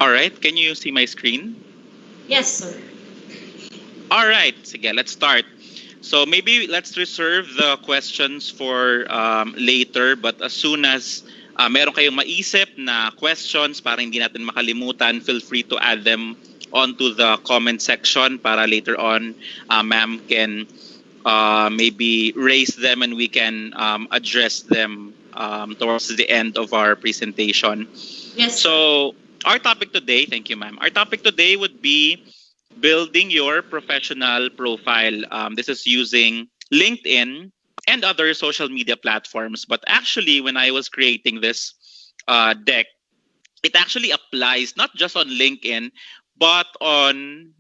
All right, can you see my screen? Yes, sir. All right, sige, let's start. So maybe let's reserve the questions for later, but as soon as meron kayong maisip na questions para hindi natin makalimutan, feel free to add them onto the comment section para later on ma'am can maybe raise them and we can address them towards the end of our presentation. Yes, sir. So our topic today, thank you ma'am, our topic today would be building your professional profile. This is using LinkedIn and other social media platforms. But actually, when I was creating this deck, it actually applies not just on LinkedIn, but on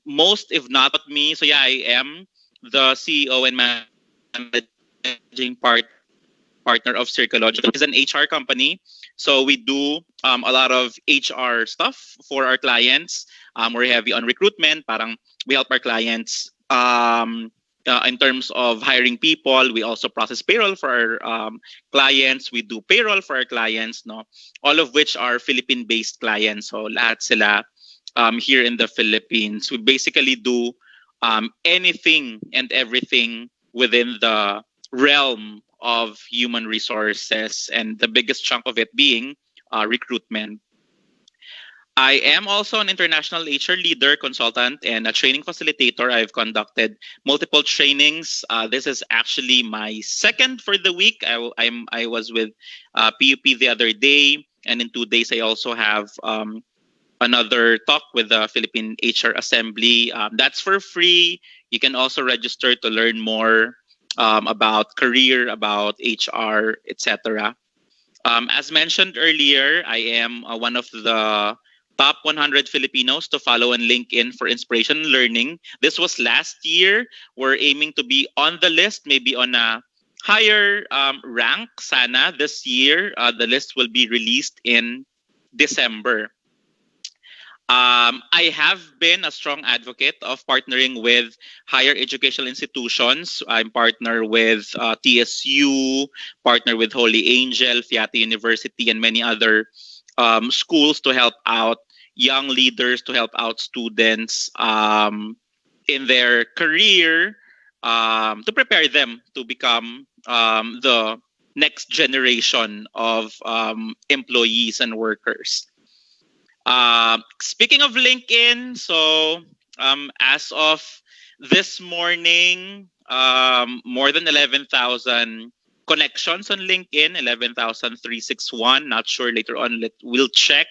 most, if not me. So yeah, I am the CEO and managing partner of Circological. Is an HR company. So we do a lot of HR stuff for our clients. We're heavy on recruitment. Parang we help our clients in terms of hiring people. We also process payroll for our clients. We do payroll for our clients, no? All of which are Philippine-based clients. So lahat sila here in the Philippines. We basically do anything and everything within the realm of human resources, and the biggest chunk of it being recruitment. I am also an international HR leader, consultant, and a training facilitator. I've conducted multiple trainings. This is actually my second for the week. I was with PUP the other day, and in 2 days I also have another talk with the Philippine HR Assembly. That's for free. You can also register to learn more about career, about HR, etc. As mentioned earlier, I am one of the top 100 Filipinos to follow on LinkedIn for inspiration and learning. This was last year. We're aiming to be on the list, maybe on a higher rank. Sana this year, the list will be released in December. I have been a strong advocate of partnering with higher educational institutions. I'm partner with TSU, partner with Holy Angel, Fiat University, and many other schools to help out young leaders, to help out students in their career, to prepare them to become the next generation of employees and workers. Speaking of LinkedIn, so as of this morning, more than 11,000 connections on LinkedIn, 11,361. Not sure later on, we'll check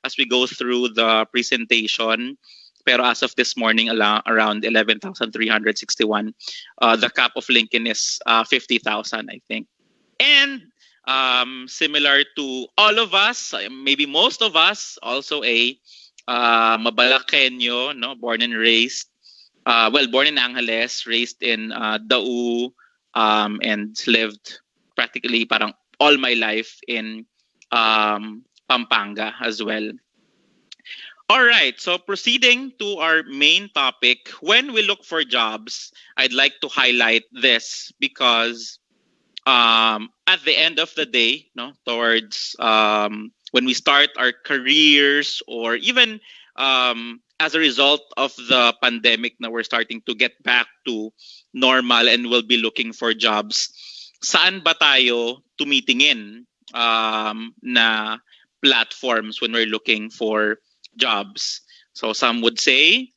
as we go through the presentation. Pero as of this morning, around 11,361. The cap of LinkedIn is 50,000, I think. And similar to all of us, maybe most of us, also a Mabalaqueño, no, born and raised. Born in Angeles, raised in Dau, and lived practically parang all my life in Pampanga as well. All right, so proceeding to our main topic, when we look for jobs, I'd like to highlight this because at the end of the day, no, towards when we start our careers, or even as a result of the pandemic, now we're starting to get back to normal and we'll be looking for jobs. Saan ba tayo tumitingin na platforms when we're looking for jobs? So some would say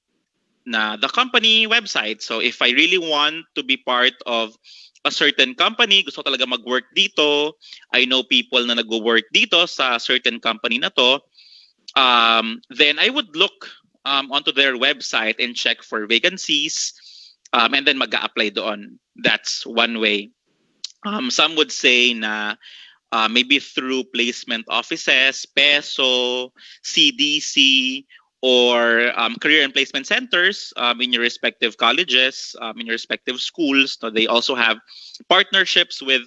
na the company website. So if I really want to be part of a certain company, gusto ko talaga mag-work dito, I know people na nag-work dito sa certain company na to, then I would look onto their website and check for vacancies, and then mag-a-apply doon. That's one way. Some would say na maybe through placement offices, PESO, CDC, or career and placement centers in your respective colleges, in your respective schools. So they also have partnerships with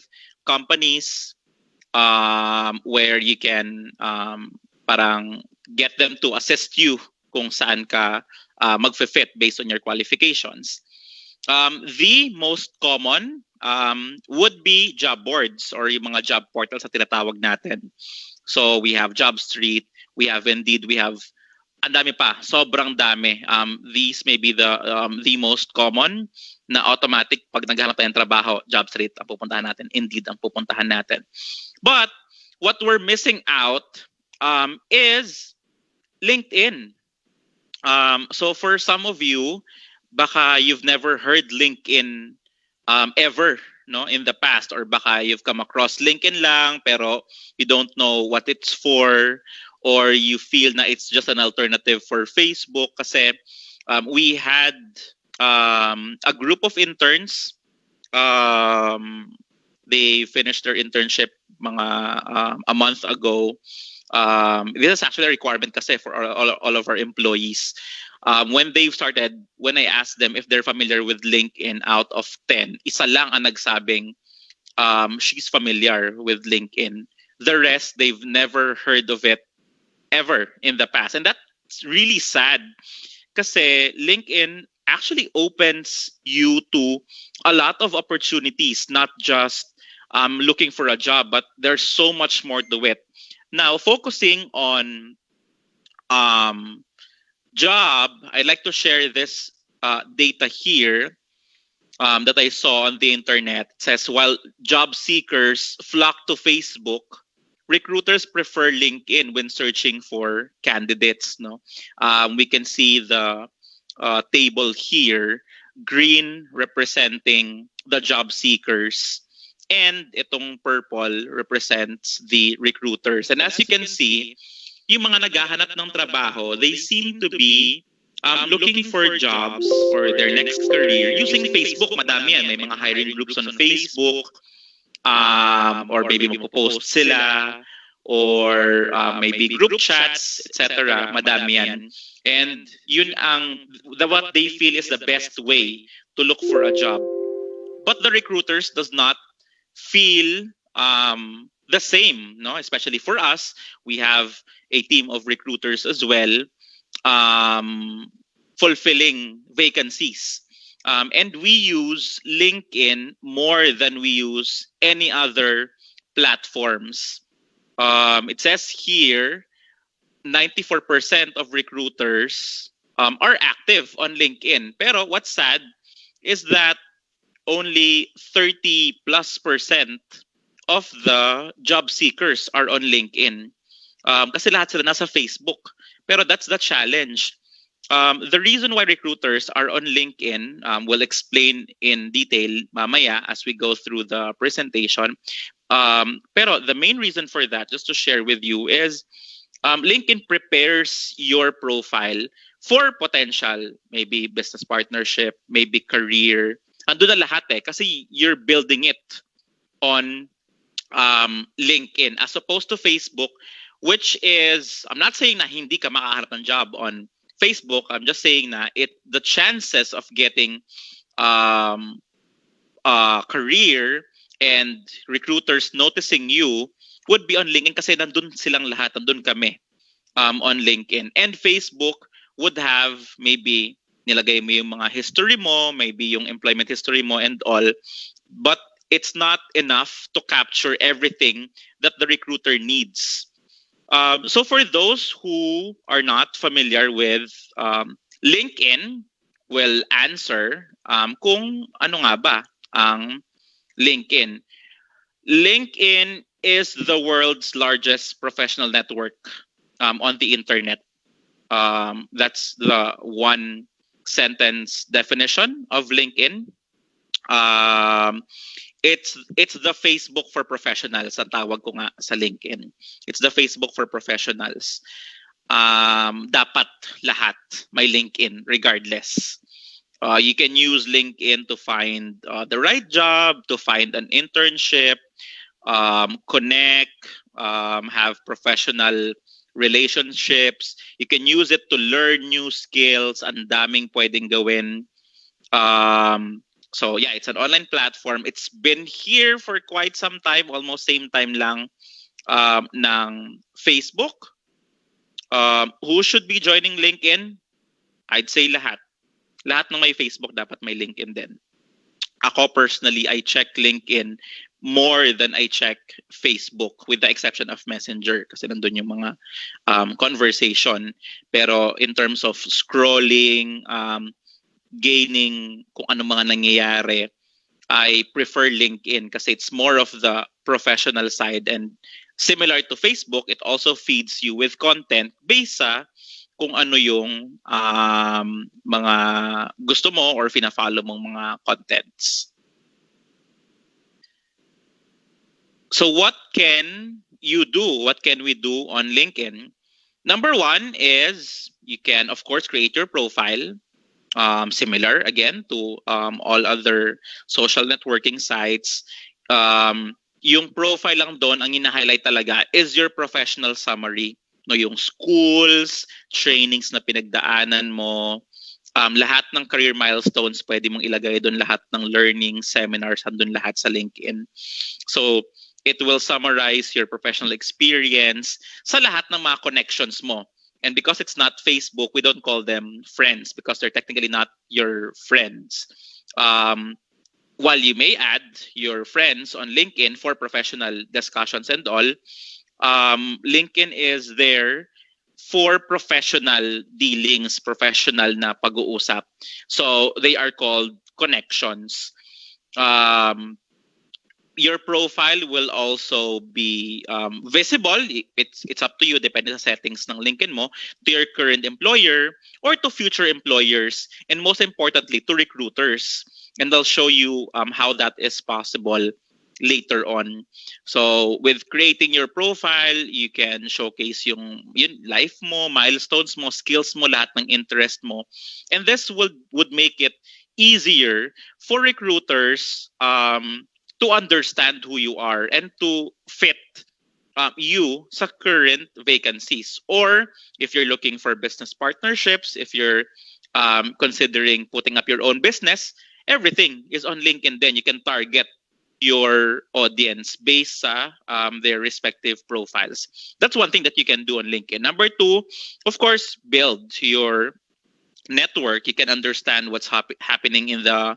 companies where you can parang get them to assist you kung saan ka magfe-fit based on your qualifications. The most common would be job boards or yung mga job portals na tinatawag natin. So we have Job Street, we have Indeed, we have ang dami pa, sobrang dami. These may be the most common na automatic pag naghahanap tayo ng trabaho, JobStreet ang pupuntahan natin, Indeed ang pupuntahan natin. But what we're missing out is LinkedIn. So for some of you, baka you've never heard LinkedIn ever, no, in the past, or baka you've come across LinkedIn lang pero you don't know what it's for, or you feel na it's just an alternative for Facebook. Kasi we had a group of interns. They finished their internship mga a month ago. This is actually a requirement kasi for all of our employees. When I asked them if they're familiar with LinkedIn, out of 10, isa lang ang nagsabing she's familiar with LinkedIn. The rest, they've never heard of it ever in the past. And that's really sad kasi LinkedIn actually opens you to a lot of opportunities, not just looking for a job, but there's so much more to it. Now, focusing on job, I'd like to share this data here that I saw on the internet. It says, while job seekers flock to Facebook, recruiters prefer LinkedIn when searching for candidates. No, we can see the table here, green representing the job seekers, and itong purple represents the recruiters. And as you can see, yung mga naghahanap ng trabaho, they seem to be looking for jobs or their next career using Facebook. Madami yan. May mga hiring groups on Facebook, or maybe magpo-post sila, or maybe group chats, etc. Madami yan. And yun what they feel is the best way to look for a job. But the recruiters does not feel the same, no? Especially for us, we have a team of recruiters as well, fulfilling vacancies. And we use LinkedIn more than we use any other platforms. It says here, 94% of recruiters are active on LinkedIn. Pero what's sad is that only 30+% of the job seekers are on LinkedIn. Kasi lahat sila nasa Facebook. Pero that's the challenge. The reason why recruiters are on LinkedIn, we'll explain in detail mamaya as we go through the presentation. Pero the main reason for that, just to share with you, is LinkedIn prepares your profile for potential, maybe business partnership, maybe career. Andun na lahat kasi you're building it on LinkedIn as opposed to Facebook, which is, I'm not saying na hindi ka makaharap ng job on Facebook. I'm just saying na the chances of getting a career and recruiters noticing you would be on LinkedIn kasi nandun silang lahat, nandun kami on LinkedIn. And Facebook would have maybe nilagay mo yung mga history mo, maybe yung employment history mo and all, but it's not enough to capture everything that the recruiter needs. So for those who are not familiar with LinkedIn, will answer kung ano nga ba ang LinkedIn. LinkedIn is the world's largest professional network on the internet. That's the one sentence definition of LinkedIn. It's the Facebook for professionals. Ang tawag ko nga sa LinkedIn. It's the Facebook for professionals. Dapat lahat may LinkedIn regardless. You can use LinkedIn to find the right job, to find an internship, connect, have professional relationships. You can use it to learn new skills. Ang daming pwedeng gawin. So yeah, it's an online platform. It's been here for quite some time, almost same time lang ng Facebook. Who should be joining LinkedIn? I'd say lahat. Lahat ng may Facebook dapat may LinkedIn din. Ako personally, I check LinkedIn more than I check Facebook, with the exception of Messenger kasi nandun yung mga conversation. Pero in terms of scrolling, gaining kung ano mga nangyayari, I prefer LinkedIn kasi it's more of the professional side, and similar to Facebook, it also feeds you with content based sa kung ano yung mga gusto mo or fina-follow mong mga contents. So what can you do? What can we do on LinkedIn? Number one is you can, of course, create your profile. Similar again to all other social networking sites. Yung profile lang doon, ang ina-highlight talaga is your professional summary. No, yung schools, trainings na pinagdaanan mo, lahat ng career milestones pwede mong ilagay doon, lahat ng learning seminars andun lahat sa LinkedIn. So it will summarize your professional experience sa lahat ng mga connections mo. And because it's not Facebook, we don't call them friends because they're technically not your friends. While you may add your friends on LinkedIn for professional discussions and all, LinkedIn is there for professional dealings, professional na pag-uusap. So they are called connections. Your profile will also be visible. It's up to you, depende sa settings ng LinkedIn mo, to your current employer or to future employers, and most importantly, to recruiters. And I'll show you how that is possible later on. So with creating your profile, you can showcase yung life mo, milestones mo, skills mo, lahat ng interest mo. And this would make it easier for recruiters to understand who you are and to fit you sa current vacancies. Or if you're looking for business partnerships, if you're considering putting up your own business, everything is on LinkedIn. Then you can target your audience based sa their respective profiles. That's one thing that you can do on LinkedIn. Number two, of course, build your network. You can understand what's happening in the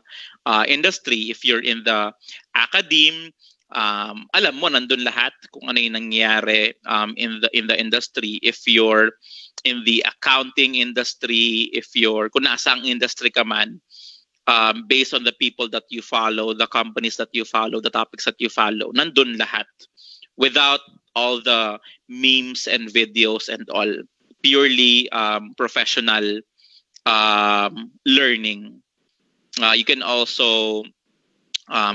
industry. If you're in the academe, alam mo nandun lahat kung ano yung nangyayari in the industry. If you're in the accounting industry, kung nasa ang industry ka man, based on the people that you follow, the companies that you follow, the topics that you follow, nandun lahat. Without all the memes and videos and all, purely professional learning. You can also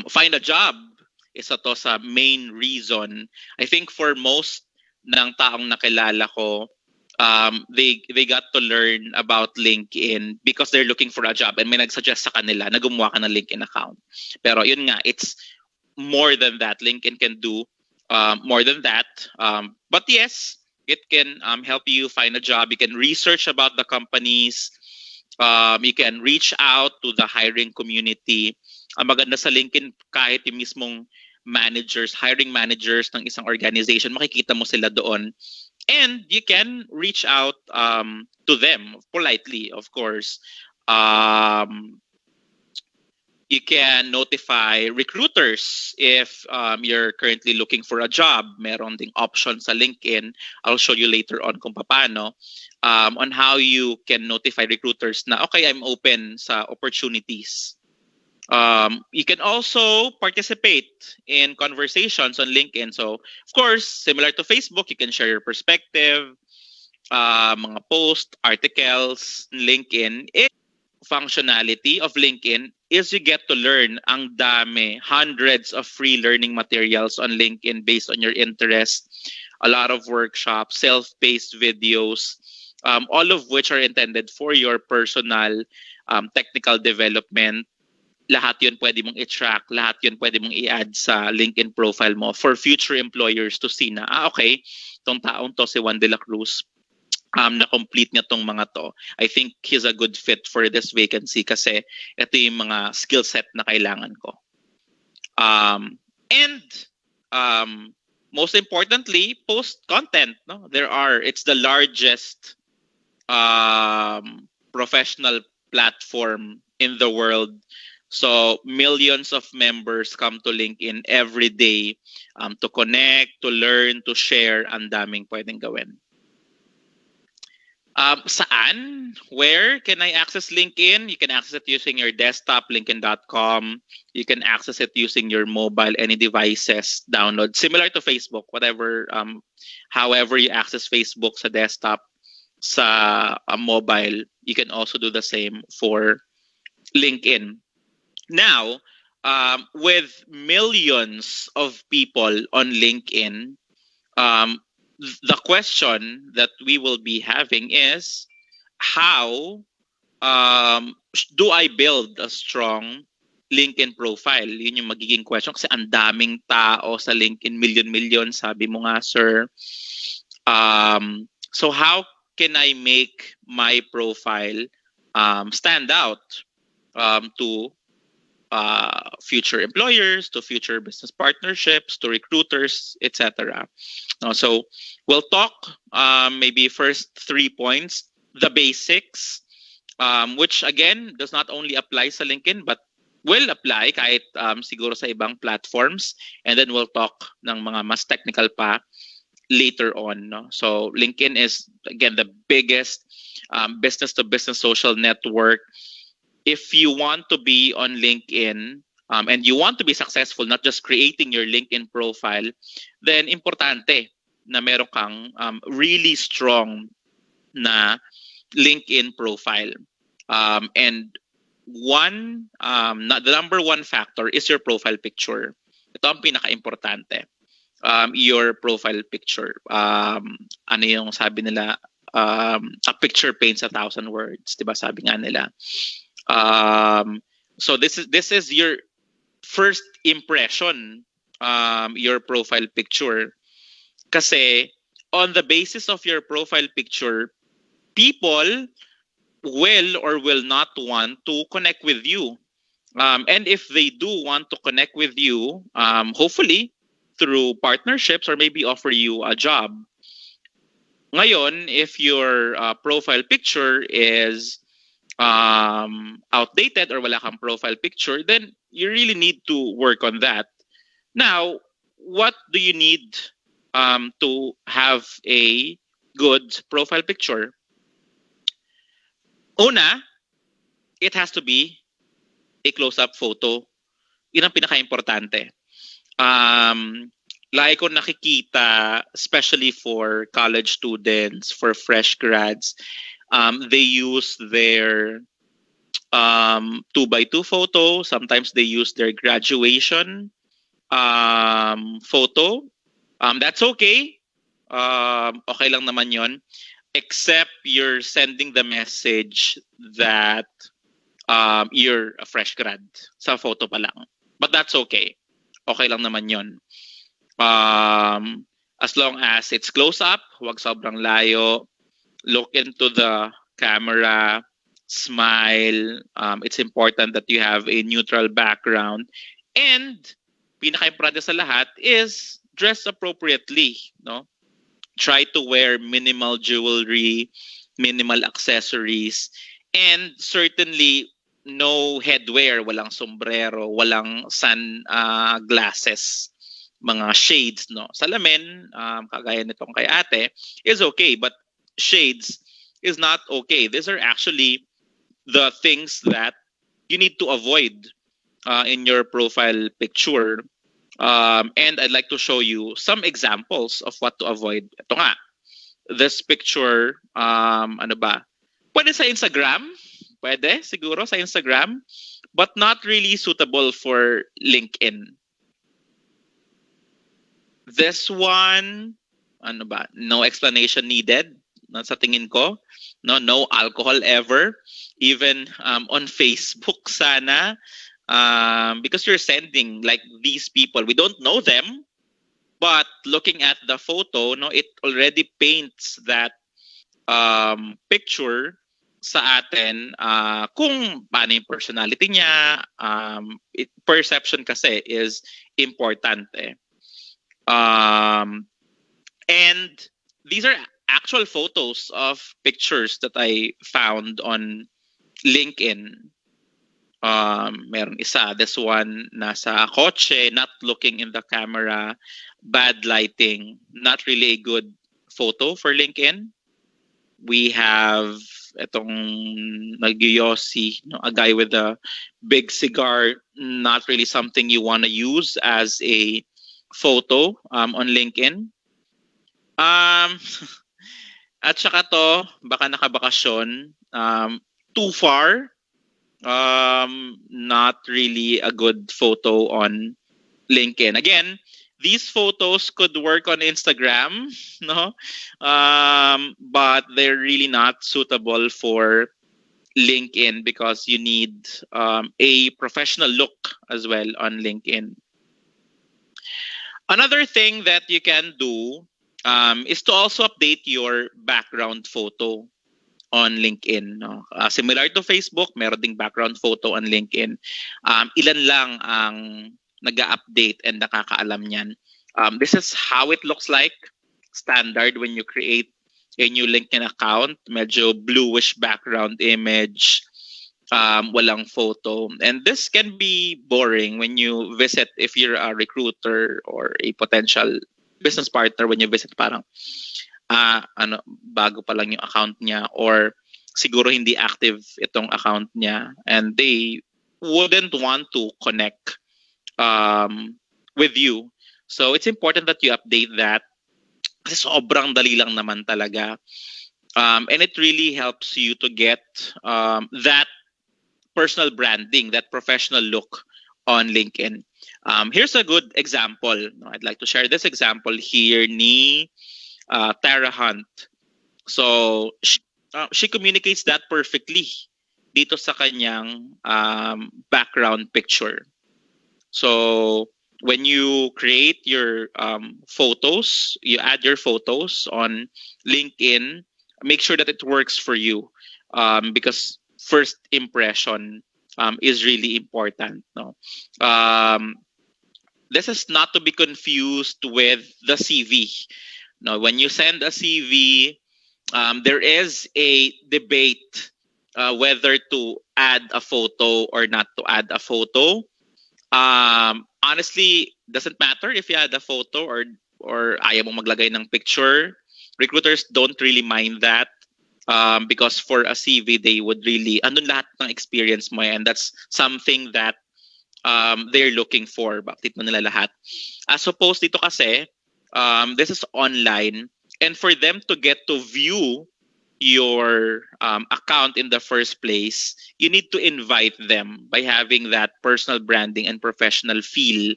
find a job. Isa to sa main reason. I think for most ng taong nakilala ko, they got to learn about LinkedIn because they're looking for a job, and may nagsuggest sa kanila na gumawa ka ng LinkedIn account. Pero yun nga, it's more than that. LinkedIn can do more than that. But yes, it can help you find a job. You can research about the companies. You can reach out to the hiring community. Ang maganda sa LinkedIn, kahit yung mismong hiring managers ng isang organization, makikita mo sila doon. And you can reach out to them politely, of course. You can notify recruiters if you're currently looking for a job. Meron ding option sa LinkedIn. I'll show you later on kung paano. On how you can notify recruiters na, okay, I'm open sa opportunities. You can also participate in conversations on LinkedIn. So, of course, similar to Facebook, you can share your perspective, mga post, articles, LinkedIn. Functionality of LinkedIn is you get to learn ang dami, hundreds of free learning materials on LinkedIn based on your interest, a lot of workshops, self-paced videos, all of which are intended for your personal technical development. Lahat yun pwede mong i-track, lahat yun pwede mong i-add sa LinkedIn profile mo for future employers to see na, okay, tong taong to, si Juan de la Cruz, na-complete niya tong mga to. I think he's a good fit for this vacancy kasi ito yung mga skill set na kailangan ko. And most importantly, post content. No? It's the largest professional platform in the world. So millions of members come to LinkedIn every day to connect, to learn, to share. Ang daming pwedeng gawin. Saan? Where can I access LinkedIn? You can access it using your desktop, linkedin.com. You can access it using your mobile, any devices, download. Similar to Facebook, whatever, however you access Facebook sa desktop, sa mobile, you can also do the same for LinkedIn. Now, with millions of people on LinkedIn, um, the question that we will be having is how do I build a strong LinkedIn profile? Yun yung magiging question kasi ang daming tao sa LinkedIn, million, sabi mo nga, sir. So how can I make my profile stand out to future employers, to future business partnerships, to recruiters, etc. So we'll talk maybe first 3 points, the basics, which again does not only apply sa LinkedIn but will apply kahit siguro sa ibang platforms, and then we'll talk ng mga mas technical pa later on. No? So LinkedIn is again the biggest business to business social network. If you want to be on LinkedIn and you want to be successful, not just creating your LinkedIn profile, then importante na meron kang really strong na LinkedIn profile. And the number one factor is your profile picture. Ito ang pinaka-importante. Your profile picture. Ano yung sabi nila? A picture paints 1,000 words. Diba sabi nga nila? So this is your first impression, your profile picture. Kasi on the basis of your profile picture, people will or will not want to connect with you. And if they do want to connect with you, hopefully through partnerships or maybe offer you a job. Ngayon, if your profile picture is outdated or wala kang profile picture, then you really need to work on that. Now, what do you need to have a good profile picture? Una, it has to be a close-up photo. Yun ang pinaka-importante. Like ko nakikita, especially for college students, for fresh grads, they use their 2x2 photo. Sometimes they use their graduation photo. That's okay. Okay lang naman yon. Except you're sending the message that you're a fresh grad sa photo pa lang. But that's okay. Okay lang naman yon. As long as it's close up, huwag sobrang layo. Look into the camera, smile. It's important that you have a neutral background. And pinaka-importante sa lahat is dress appropriately. No? Try to wear minimal jewelry, minimal accessories, and certainly no headwear, walang sombrero, walang sun glasses, mga shades. No? Salamin, kagaya nitong kay ate, is okay, but shades is not okay. These are actually the things that you need to avoid in your profile picture. And I'd like to show you some examples of what to avoid. Ito nga, this picture, ano ba? Pwede sa Instagram. Pwede, siguro sa Instagram. But not really suitable for LinkedIn. This one, ano ba? No explanation needed. Sa tingin ko. No alcohol ever. Even on Facebook sana. Because you're sending like these people, we don't know them, but looking at the photo, no, it already paints that picture sa atin kung paano yung personality niya. Perception kasi is important. And these are actual photos of pictures that I found on LinkedIn. Meron isa, this one, nasa kotse, not looking in the camera, bad lighting, not really a good photo for LinkedIn. We have itong nagyoyosi, a guy with a big cigar, not really something you want to use as a photo on LinkedIn. Um, at saka to, baka nakabakasyon, too far, not really a good photo on LinkedIn. Again, these photos could work on Instagram, no, but they're really not suitable for LinkedIn because you need a professional look as well on LinkedIn. Another thing that you can do is to also update your background photo on LinkedIn. No? Similar to Facebook, meron ding background photo on LinkedIn. Ilan lang ang nag-update and nakakaalam niyan. This is how it looks like standard when you create a new LinkedIn account. Medyo bluish background image, walang photo. And this can be boring when you visit, if you're a recruiter or a potential business partner, when you visit parang bago pa lang yung account niya, or siguro hindi active itong account niya and they wouldn't want to connect with you. So it's important that you update that kasi sobrang dali lang naman talaga. And it really helps you to get that personal branding, that professional look on LinkedIn. Here's a good example. I'd like to share this example here ni Tara Hunt. So she communicates that perfectly dito sa kanyang background picture. So when you create your photos, you add your photos on LinkedIn, make sure that it works for you because first impression is really important. No, this is not to be confused with the CV. No, when you send a CV, there is a debate whether to add a photo or not to add a photo. Honestly, doesn't matter if you add a photo or ayaw mo maglagay ng picture. Recruiters don't really mind that because for a CV, they would really, andun lahat ng experience mo and that's something that they're looking for. Bakit mo nila lahat? As opposed dito kasi, this is online, and for them to get to view your account in the first place, you need to invite them by having that personal branding and professional feel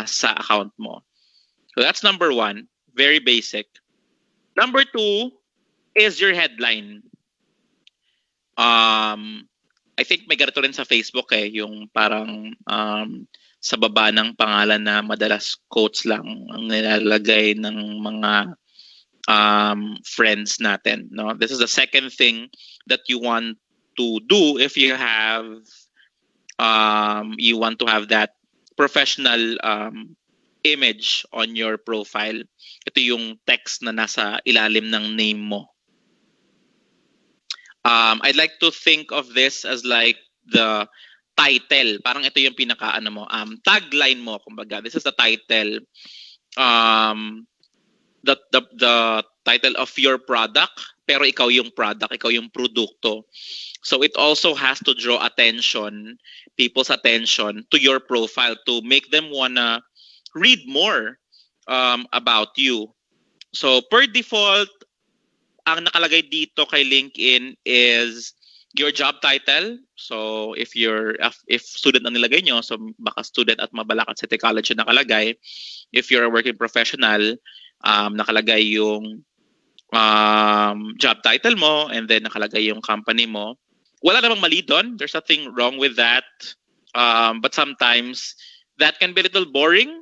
sa account mo. So that's number one, very basic. Number two is your headline. I think may ganito rin sa Facebook yung parang sa baba ng pangalan na madalas quotes lang ang nilalagay ng mga friends natin. No, this is the second thing that you want to do if you have you want to have that professional image on your profile. Ito yung text na nasa ilalim ng name mo. I'd like to think of this as like the title. Parang ito yung pinaka tagline mo, kumbaga. This is the title. The title of your product, pero ikaw yung product, ikaw yung produkto. So it also has to draw attention, people's attention to your profile to make them wanna read more about you. So per default, ang nakalagay dito kay LinkedIn is your job title. So if student ang nilagay nyo, so baka student at Mabalacat City College yung nakalagay. If you're a working professional, nakalagay yung job title mo and then nakalagay yung company mo. Wala namang mali doon. There's nothing wrong with that. But sometimes that can be a little boring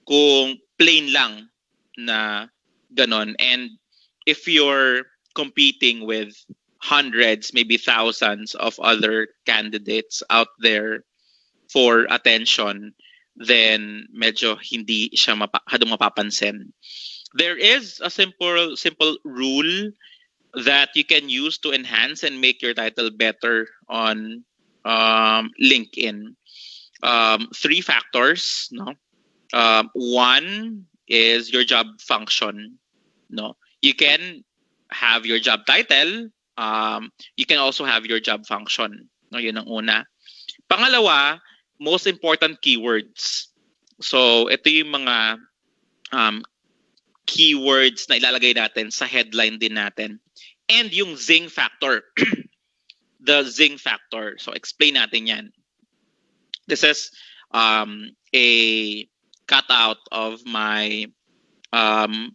kung plain lang na ganon. And if you're competing with hundreds, maybe thousands of other candidates out there for attention, then medyo hindi siya hadong mapapansin. There is a simple rule that you can use to enhance and make your title better on LinkedIn. Three factors, no? One is your job function, no? You can have your job title, you can also have your job function, no? Yun ang una. Pangalawa, most important keywords. So, ito yung mga um, keywords na ilalagay natin sa headline din natin. And yung zing factor. The zing factor. So, explain natin yan. This is a cutout of my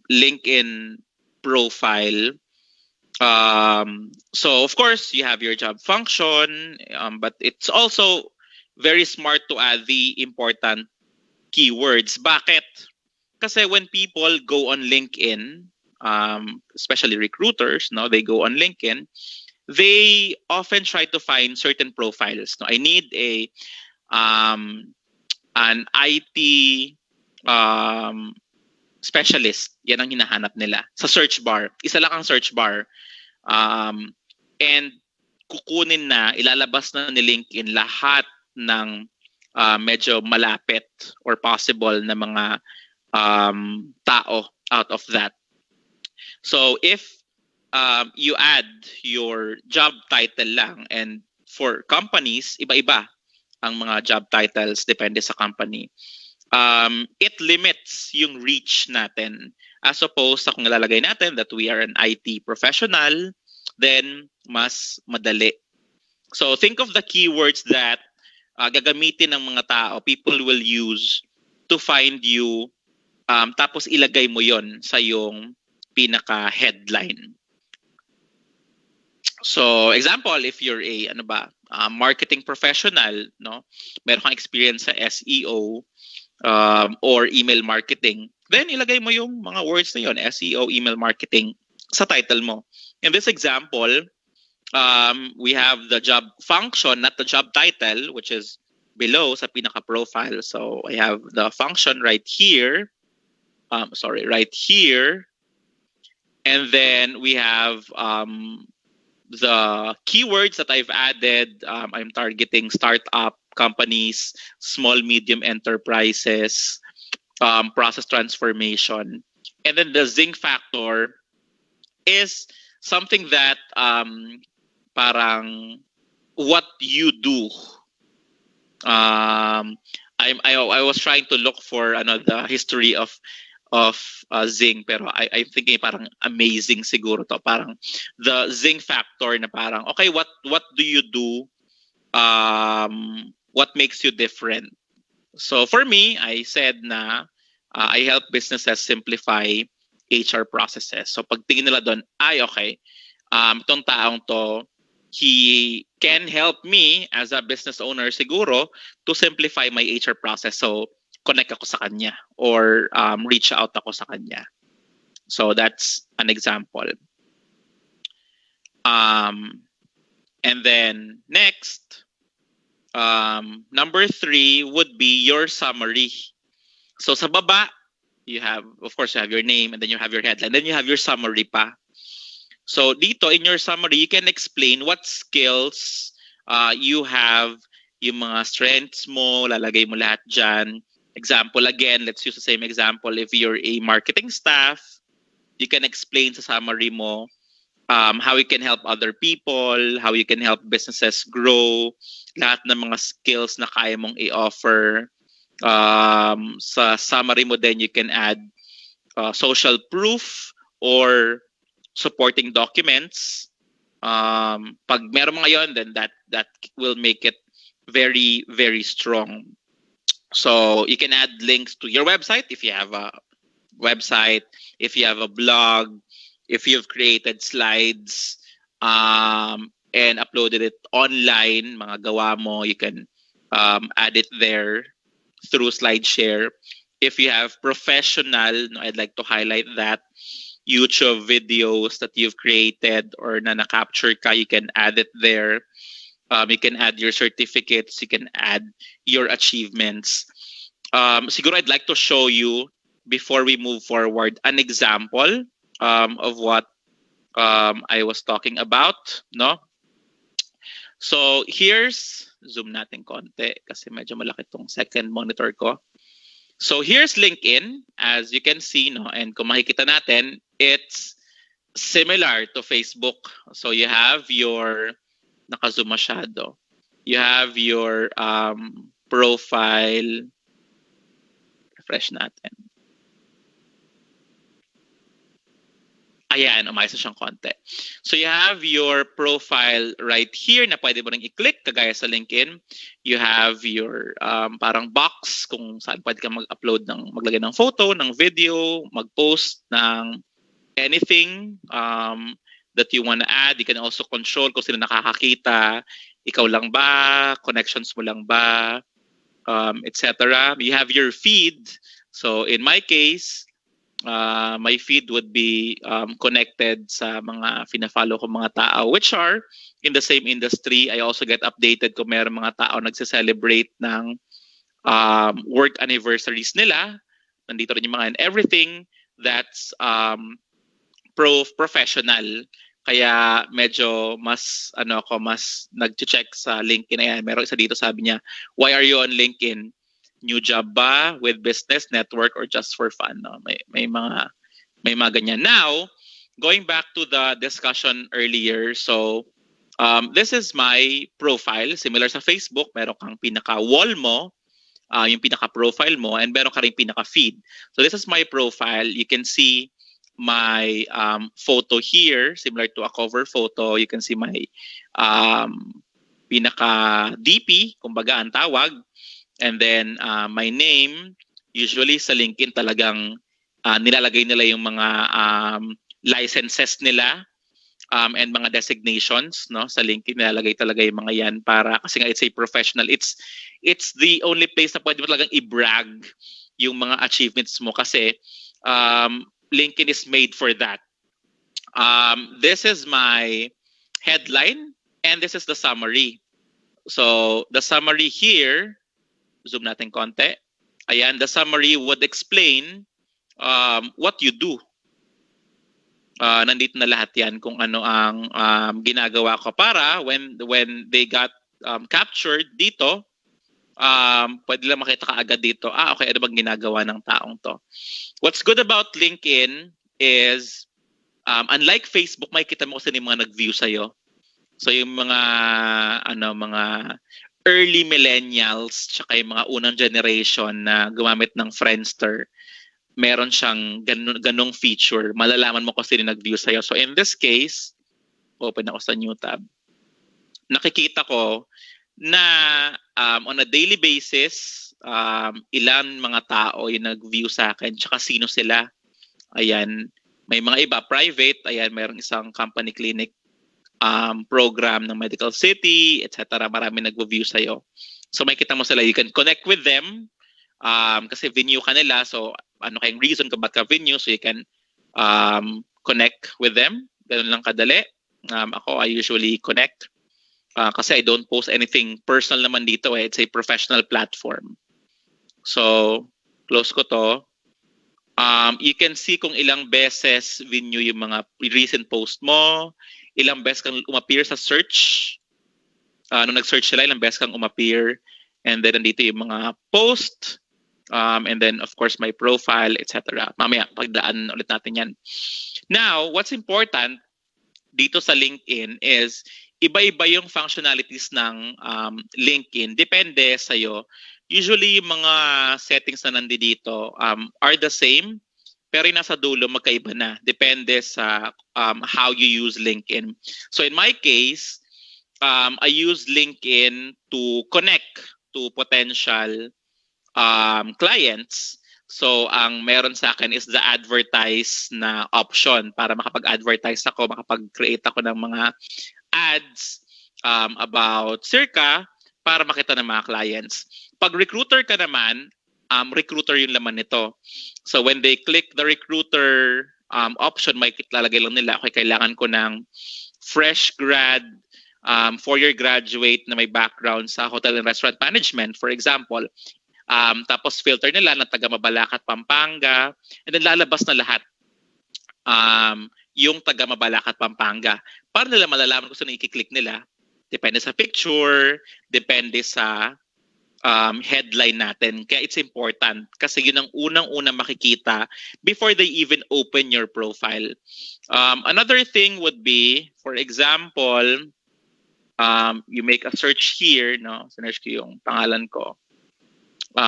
LinkedIn profile. So, of course, you have your job function, but it's also very smart to add the important keywords. Bakit? Kasi when people go on LinkedIn, especially recruiters, no, they go on LinkedIn, they often try to find certain profiles. No, I need an IT specialist. Yan ang hinahanap nila sa search bar. Isa lang ang search bar. And kukunin na, ilalabas na ni LinkedIn lahat ng medyo malapit or possible na mga tao out of that. So if you add your job title lang, and for companies, iba-iba ang mga job titles depende sa company. It limits yung reach natin. As opposed sa kung nalalagay natin that we are an IT professional, then mas madali. So think of the keywords that gagamitin ng mga tao, people will use to find you, tapos ilagay mo yon sa yung pinaka-headline. So, example, if you're a marketing professional, no, meron kang experience sa SEO or email marketing, then ilagay mo yung mga words na yon, SEO, email marketing, sa title mo. In this example, we have the job function, not the job title, which is below sa pinaka-profile. So, I have the function right here. Right here. And then we have the keywords that I've added. I'm targeting startup companies, small, medium enterprises, process transformation. And then the zing factor is something that parang what you do. I was trying to look for the history of zing, pero I'm thinking parang amazing siguro to, parang the zing factor na parang okay, what do you do, what makes you different. So for me, I said na I help businesses simplify HR processes. So pag tingin nila doon, ay okay, itong taong to, he can help me as a business owner siguro to simplify my HR process. So connect ako sa kanya or reach out ako sa kanya. So that's an example. And then next, number 3 would be your summary. So sa baba, you have your name, and then you have your headline, then you have your summary pa. So dito in your summary, you can explain what skills you have, yung mga strengths mo, lalagay mo lahat dyan. Example again, let's use the same example. If you're a marketing staff, you can explain sa summary mo how you can help other people, how you can help businesses grow, lahat ng mga skills na kaya mong i-offer. Sa summary mo then you can add social proof or supporting documents. Pag meron mga yon, then that will make it very, very strong. So you can add links to your website if you have a website, if you have a blog, if you've created slides and uploaded it online, mga gawa mo, you can add it there through SlideShare. If you have professional, I'd like to highlight that, YouTube videos that you've created or na capture ka, you can add it there. You can add your certificates, you can add your achievements. Siguro I'd like to show you, before we move forward, an example of what I was talking about, no? So here's, zoom natin konti kasi medyo malaki tong second monitor ko. So here's LinkedIn, as you can see, no? And kung makikita natin, it's similar to Facebook. So you have your, naka-zoom masyado. You have your profile. Refresh natin. Ayan, umayos na siyang konti. So you have your profile right here na pwede mo rin i-click kagaya sa LinkedIn. You have your parang box kung saan pwede ka mag-upload maglagay ng photo, ng video, mag-post ng anything that you want to add. You can also control kung sino nakakakita. Ikaw lang ba? Connections mo lang ba? Etc. You have your feed. So in my case, my feed would be connected sa mga fina-follow ko mga tao which are in the same industry. I also get updated kung meron mga tao nagse-celebrate ng work anniversaries nila. Nandito rin yung mga and everything that's professional. Kaya medyo mas mas nag-check sa LinkedIn. Ayan, meron isa dito sabi niya, why are you on LinkedIn? New job ba with business, network, or just for fun? No? May mga ganyan. Now, going back to the discussion earlier, so this is my profile. Similar sa Facebook, meron kang pinaka-wall mo, yung pinaka-profile mo, and meron ka rin pinaka-feed. So this is my profile. You can see my photo here, similar to a cover photo. You can see my pinaka-DP, kumbaga ang tawag. And then my name, usually sa LinkedIn talagang nilalagay nila yung mga licenses nila and mga designations, no? Sa LinkedIn nilalagay talaga yung mga yan para kasi nga it's a professional. It's the only place na pwede mo talagang i-brag yung mga achievements mo kasi LinkedIn is made for that. This is my headline and this is the summary. So the summary here, zoom natin konti. Ayan, the summary would explain what you do. Nandito na lahat yan kung ano ang ginagawa ko para when they got captured dito, pwede lang makita ka agad dito, okay, ano bang ginagawa ng taong to. What's good about LinkedIn is, unlike Facebook, makikita mo kasi yung mga nag-view sa'yo. So yung mga early millennials tsaka yung mga unang generation na gumamit ng Friendster, meron siyang ganong feature. Malalaman mo kasi nag-view sa'yo. So in this case, open ako sa new tab. Nakikita ko na on a daily basis, ilan mga tao yung nag-view sa akin tsaka sino sila. Ayan, may mga iba private. Ayan, mayroong isang company clinic program ng Medical City, etc. Marami nag-view sa'yo. So makikita mo sila, you can connect with them kasi venue ka nila. So ano kayong reason kung ba't ka venue, so you can connect with them. Ganun lang kadali. Ako, I usually connect kasi I don't post anything personal naman dito. It's a professional platform. So, close ko to. You can see kung ilang beses venue yung mga recent post mo, ilang beses kang umappear sa search. Nung nag-search sila, ilang beses kang umappear. And then, nandito yung mga post. And then, of course, my profile, etc. Mamaya, pagdaan ulit natin yan. Now, what's important dito sa LinkedIn is iba-iba yung functionalities ng LinkedIn. Depende sa'yo. Usually, yung mga settings na nandito are the same. Pero yung nasa dulo, magkaiba na. Depende sa how you use LinkedIn. So in my case, I use LinkedIn to connect to potential clients. So ang meron sa akin is the advertise na option para makapag-advertise ako, makapag-create ako ng mga ads about circa para makita ng mga clients. Pag recruiter ka naman, recruiter yung laman nito. So when they click the recruiter option, may lalagay lang nila, okay, kailangan ko ng fresh grad, 4-year graduate na may background sa hotel and restaurant management, for example. Tapos filter nila na taga Mabalacat, Pampanga, and then lalabas na lahat. yung taga Mabalacat, Pampanga. Para nila malalaman kung saan i-click nila. Depende sa picture, depende sa headline natin. Kaya it's important kasi yun ang unang-una makikita before they even open your profile. Another thing would be, for example, you make a search here, no? Sinearch ko yung pangalan ko.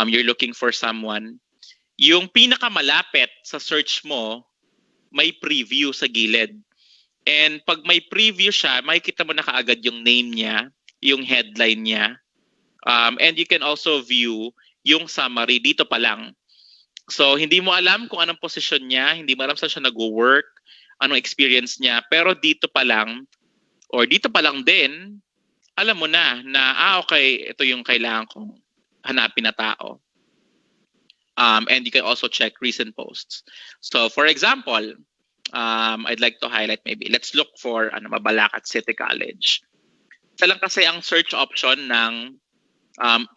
You're looking for someone. Yung pinakamalapit sa search mo, may preview sa gilid. And pag may preview siya, makikita mo na kaagad yung name niya, yung headline niya. And you can also view yung summary dito pa lang. So, hindi mo alam kung anong position niya, hindi mo alam saan siya nag-work, anong experience niya. Pero dito pa lang, or dito pa lang din, alam mo na, okay, ito yung kailangan kong hanapin na tao. And you can also check recent posts. So, for example, I'd like to highlight maybe, let's look for Mabalacat City College. Isa lang kasi ang search option ng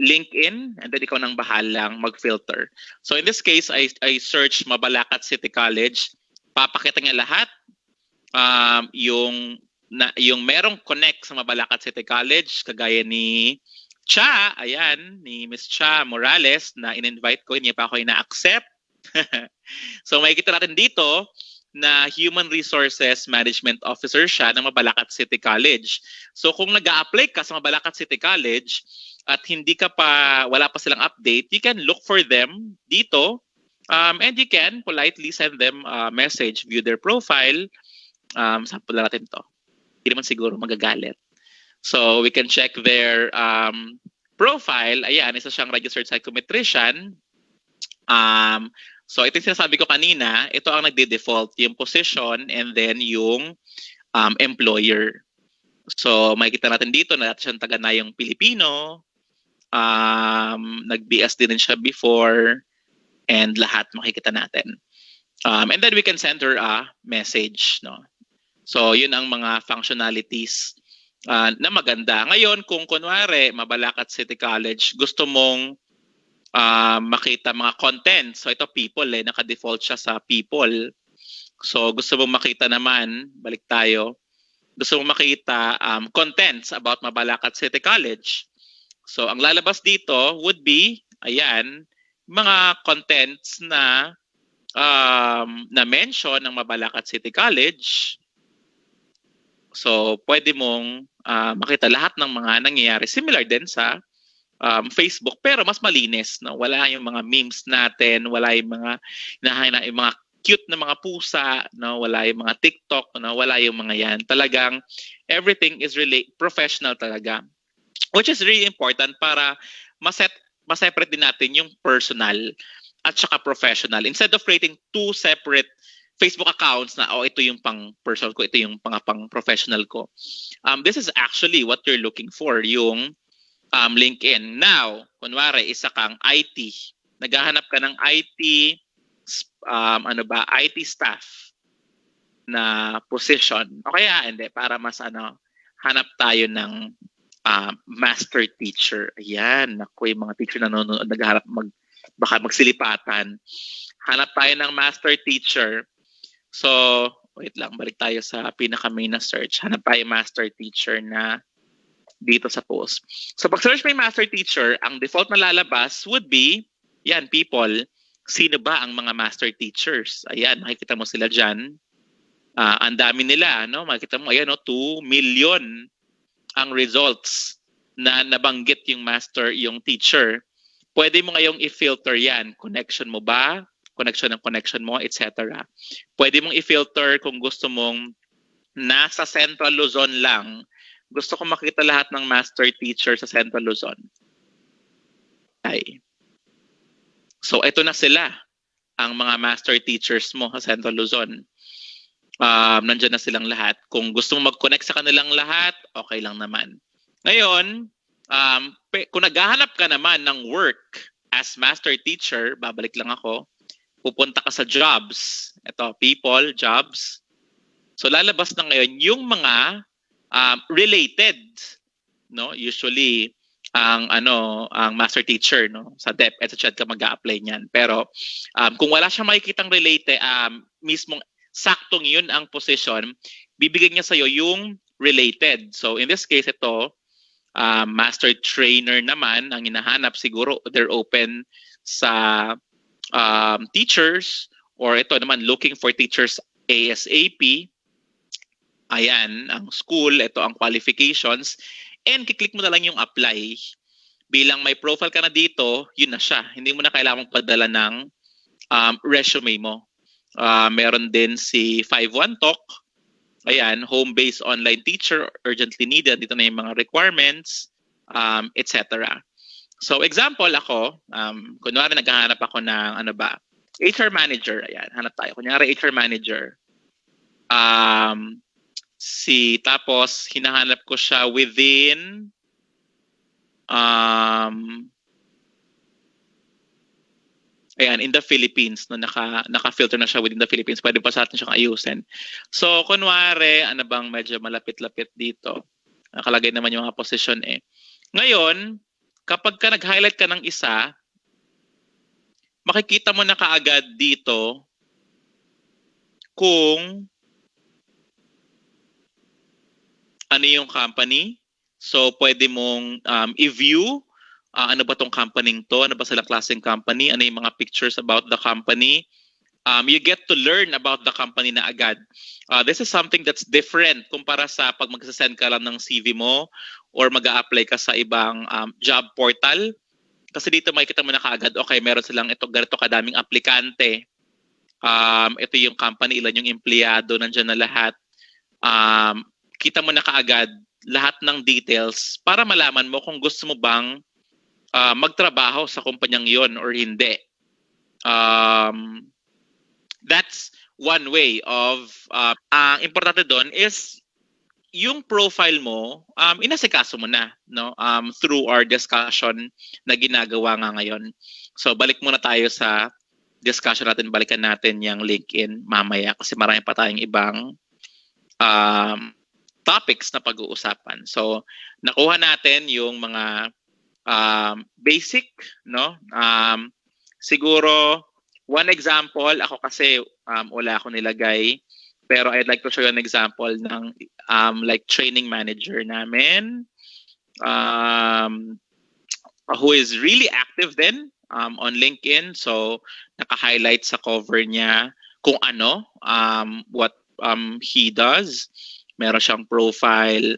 LinkedIn, and then ikaw nang bahalang mag-filter. So in this case, I search Mabalacat City College. Papakita niya lahat. Yung merong connect sa Mabalacat City College, kagaya ni Cha, ayan, ni Miss Cha Morales na in-invite ko, hindi pa ako ina-accept. So makikita natin dito na Human Resources Management Officer siya ng Mabalacat City College. So kung nag-a-apply ka sa Mabalacat City College at wala pa silang update, you can look for them dito, and you can politely send them a message, view their profile. Sample natin to. Hindi naman siguro magagalit. So we can check their profile. Ayan, isa siyang registered psychometrician. So ito yung sinasabi ko kanina, ito ang nagde-default, yung position and then yung employer. So makikita natin dito na dati siyang taga-Nayong Pilipino, nag-BS din siya before, and lahat makikita natin. And then we can send her a message. No? So yun ang mga functionalities na maganda. Ngayon, kung kunwari, Mabalacat City College, gusto mong makita mga content. So ito people, naka-default siya sa people. So gusto mong makita naman, balik tayo, gusto mong makita contents about Mabalacat City College. So ang lalabas dito would be, ayan, mga contents na mention ng Mabalacat City College. So pwede mong makita lahat ng mga nangyayari. Similar din sa Facebook, pero mas malinis. No? Wala yung mga memes natin, wala yung mga cute na mga pusa, no? Wala yung mga TikTok, no? Wala yung mga yan. Talagang everything is really professional talaga. Which is really important para maseparate din natin yung personal at saka professional. Instead of creating two separate Facebook accounts na, ito yung pang personal ko, ito yung pang professional ko. This is actually what you're looking for, yung LinkedIn. Now, kunwari, isa kang IT. Naghahanap ka ng IT, IT staff na position. O kaya, hindi, para mas hanap tayo ng master teacher. Ayan, naku, yung mga teacher na nanonood, naghahanap, baka magsilipatan. Hanap tayo ng master teacher. So, wait lang, balik tayo sa pinaka-main na search. Hanap tayo master teacher na dito sa post. So, pag search may master teacher, ang default na lalabas would be, yan, people, sino ba ang mga master teachers? Ayan, makikita mo sila dyan. Ang dami nila, no? Makikita mo, ayan, 2 million ang results na nabanggit yung teacher. Pwede mo ngayong i-filter yan. Connection mo ba? Connection mo, etc. Pwede mong i-filter kung gusto mong nasa Central Luzon lang. Gusto ko makita lahat ng master teacher sa Central Luzon. So, ito na sila, ang mga master teachers mo sa Central Luzon. Nandiyan na silang lahat. Kung gusto mo mag-connect sa kanilang lahat, okay lang naman. Ngayon, kung naghahanap ka naman ng work as master teacher, babalik lang ako, pupunta ka sa jobs. Ito, people, jobs. So, lalabas na ngayon yung mga related, no? Usually ang master teacher, no, sa DepEd, sa CHED ka mag-a-apply niyan. Pero kung wala siyang makikitang related, mismong saktong yun ang position, bibigyan niya sa'yo yung related. So in this case, ito, master trainer naman, ang hinahanap siguro, they're open sa teachers, or ito naman, looking for teachers ASAP. Ayan, ang school, ito ang qualifications. And kiklik mo na lang yung apply. Bilang may profile ka na dito, yun na siya. Hindi mo na kailangang padala ng resume mo. Meron din si 51 Talk. Ayan, home-based online teacher, urgently needed. Dito na yung mga requirements, etc. So example ako, kunwari naghahanap ako ng HR manager. Ayan, hanap tayo. Kunyari HR manager. Tapos hinahanap ko siya within in the Philippines, no, naka-filter na siya within the Philippines. Pwede pa sa atin siyang ayusin. So kunwari, bang medyo malapit-lapit dito. Nakalagay naman yung mga position eh. Ngayon, kapag ka nag-highlight ka ng isa, makikita mo na kaagad dito kung ano yung company. So, pwede mong i-view ano ba tong company to, ano ba sila klaseng company, ano yung mga pictures about the company. You get to learn about the company na agad. This is something that's different kumpara sa pag magsasend ka lang ng CV mo or mag-a-apply ka sa ibang job portal. Kasi dito makikita mo na kaagad, okay, meron silang ganito kadaming aplikante. Ito yung company, ilan yung empleyado, nandiyan na lahat. Kita mo na kaagad lahat ng details para malaman mo kung gusto mo bang magtrabaho sa kumpanyang yon or hindi. That's one way of importante doon is yung profile mo, inasikaso mo na, no? Through our discussion na ginagawa nga ngayon. So balik muna tayo sa discussion natin, balikan natin yung LinkedIn mamaya kasi marami pa tayong ibang topics na pag-uusapan. So nakuha natin yung mga basic, no? Siguro one example, ako kasi wala akong nilagay, pero I'd like to show you an example ng like training manager namin who is really active then on LinkedIn. So naka-highlight sa cover niya kung ano, what he does. Meron siyang profile,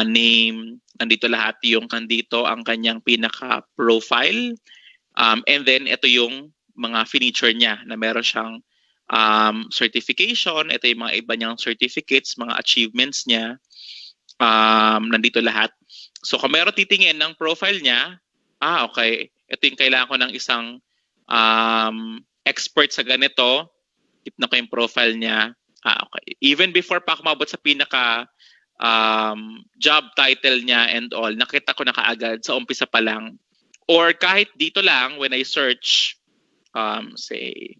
name, nandito lahat yung kandito ang kanyang pinaka-profile. And then ito yung mga feature niya na meron siyang certification, ito yung mga iba niyang certificates, mga achievements niya, nandito lahat. So kung meron titingin ng profile niya, okay, ito yung kailangan ko ng isang expert sa ganito, tip na ko yung profile niya, okay. Even before pa ako mabot sa pinaka job title niya and all, nakita ko na kaagad sa umpisa pa lang. Or kahit dito lang, when I search, say,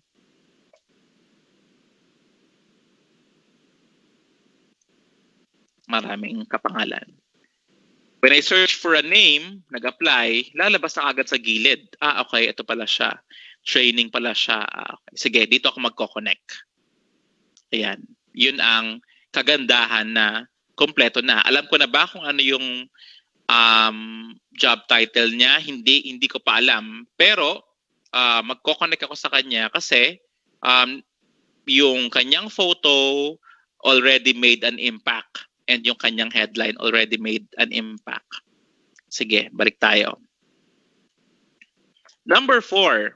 maraming kapangalan. When I search for a name, nag-apply, lalabas na agad sa gilid. Okay, ito pala siya. Training pala siya. Okay. Sige, dito ako magko-connect. Ayan. Yun ang kagandahan na kompleto na. Alam ko na ba kung ano yung job title niya? Hindi ko pa alam. Pero magko-connect ako sa kanya kasi yung kanyang photo already made an impact and yung kanyang headline already made an impact. Sige, balik tayo. Number 4.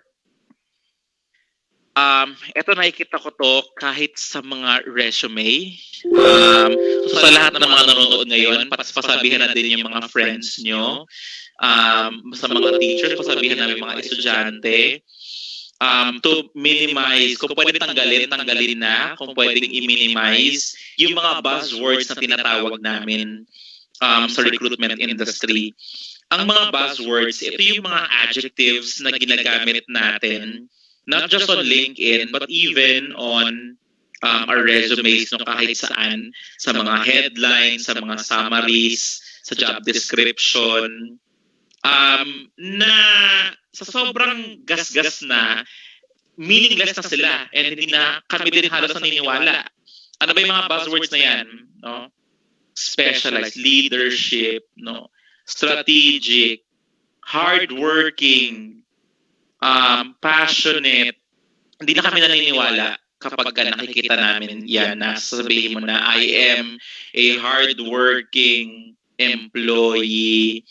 Ito nakikita ko to kahit sa mga resume. So sa lahat ng mga nanonood ngayon, pasabihan na din yung mga friends nyo. Sa mga teachers, pasabihan namin mga estudyante. To minimize, kung pwede tanggalin na, kung pwedeng i-minimize yung mga buzzwords na tinatawag namin sa recruitment industry. Ang mga buzzwords, ito yung mga adjectives na ginagamit natin, not just on LinkedIn, but even on our resumes, no, kahit saan, sa mga headlines, sa mga summaries, sa job description, na sa sobrang gasgas na, meaningless na sila and hindi na kami din halos naniniwala. Ano ba yung mga buzzwords na yan? No? Specialized, leadership, no? Strategic, hardworking, passionate. Hindi na kami naniniwala kapag nakikita namin yan na sasabihin mo na I am a hardworking employee.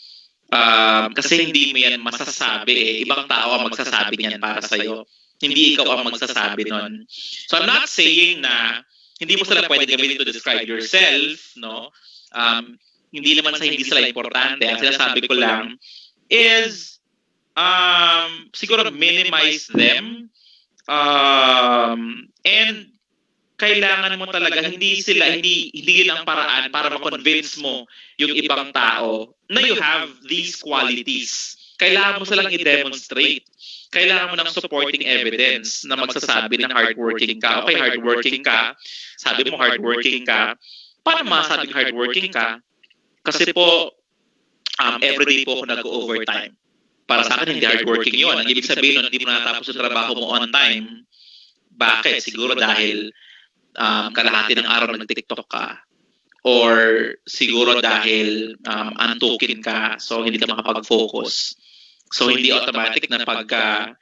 Kasi hindi mo yan masasabi eh. Ibang tao ang magsasabi niyan para sa'yo. Hindi ikaw ang magsasabi nun. So I'm not saying na hindi mo sila pwede gamitin to describe yourself, no? Hindi naman sa hindi sila importante. Ang sinasabi ko lang is siguro minimize them and kailangan mo talaga hindi yun ang paraan para ma-convince mo yung ibang tao na you have these qualities. Kailangan mo silang i-demonstrate. Kailangan mo ng supporting evidence na magsasabi na hardworking ka. Okay, hardworking ka. Sabi mo hardworking ka. Paano masasabing hardworking ka? Kasi po, everyday po ako nag-overtime. Para sa akin, hindi hardworking yun. Ang ibig sabihin nun, hindi mo natapos yung trabaho mo on time. Bakit? Siguro dahil kalahati ng araw nag-TikTok ka. Or siguro dahil antukin ka, so hindi ka makapag-focus. So hindi automatic na pagka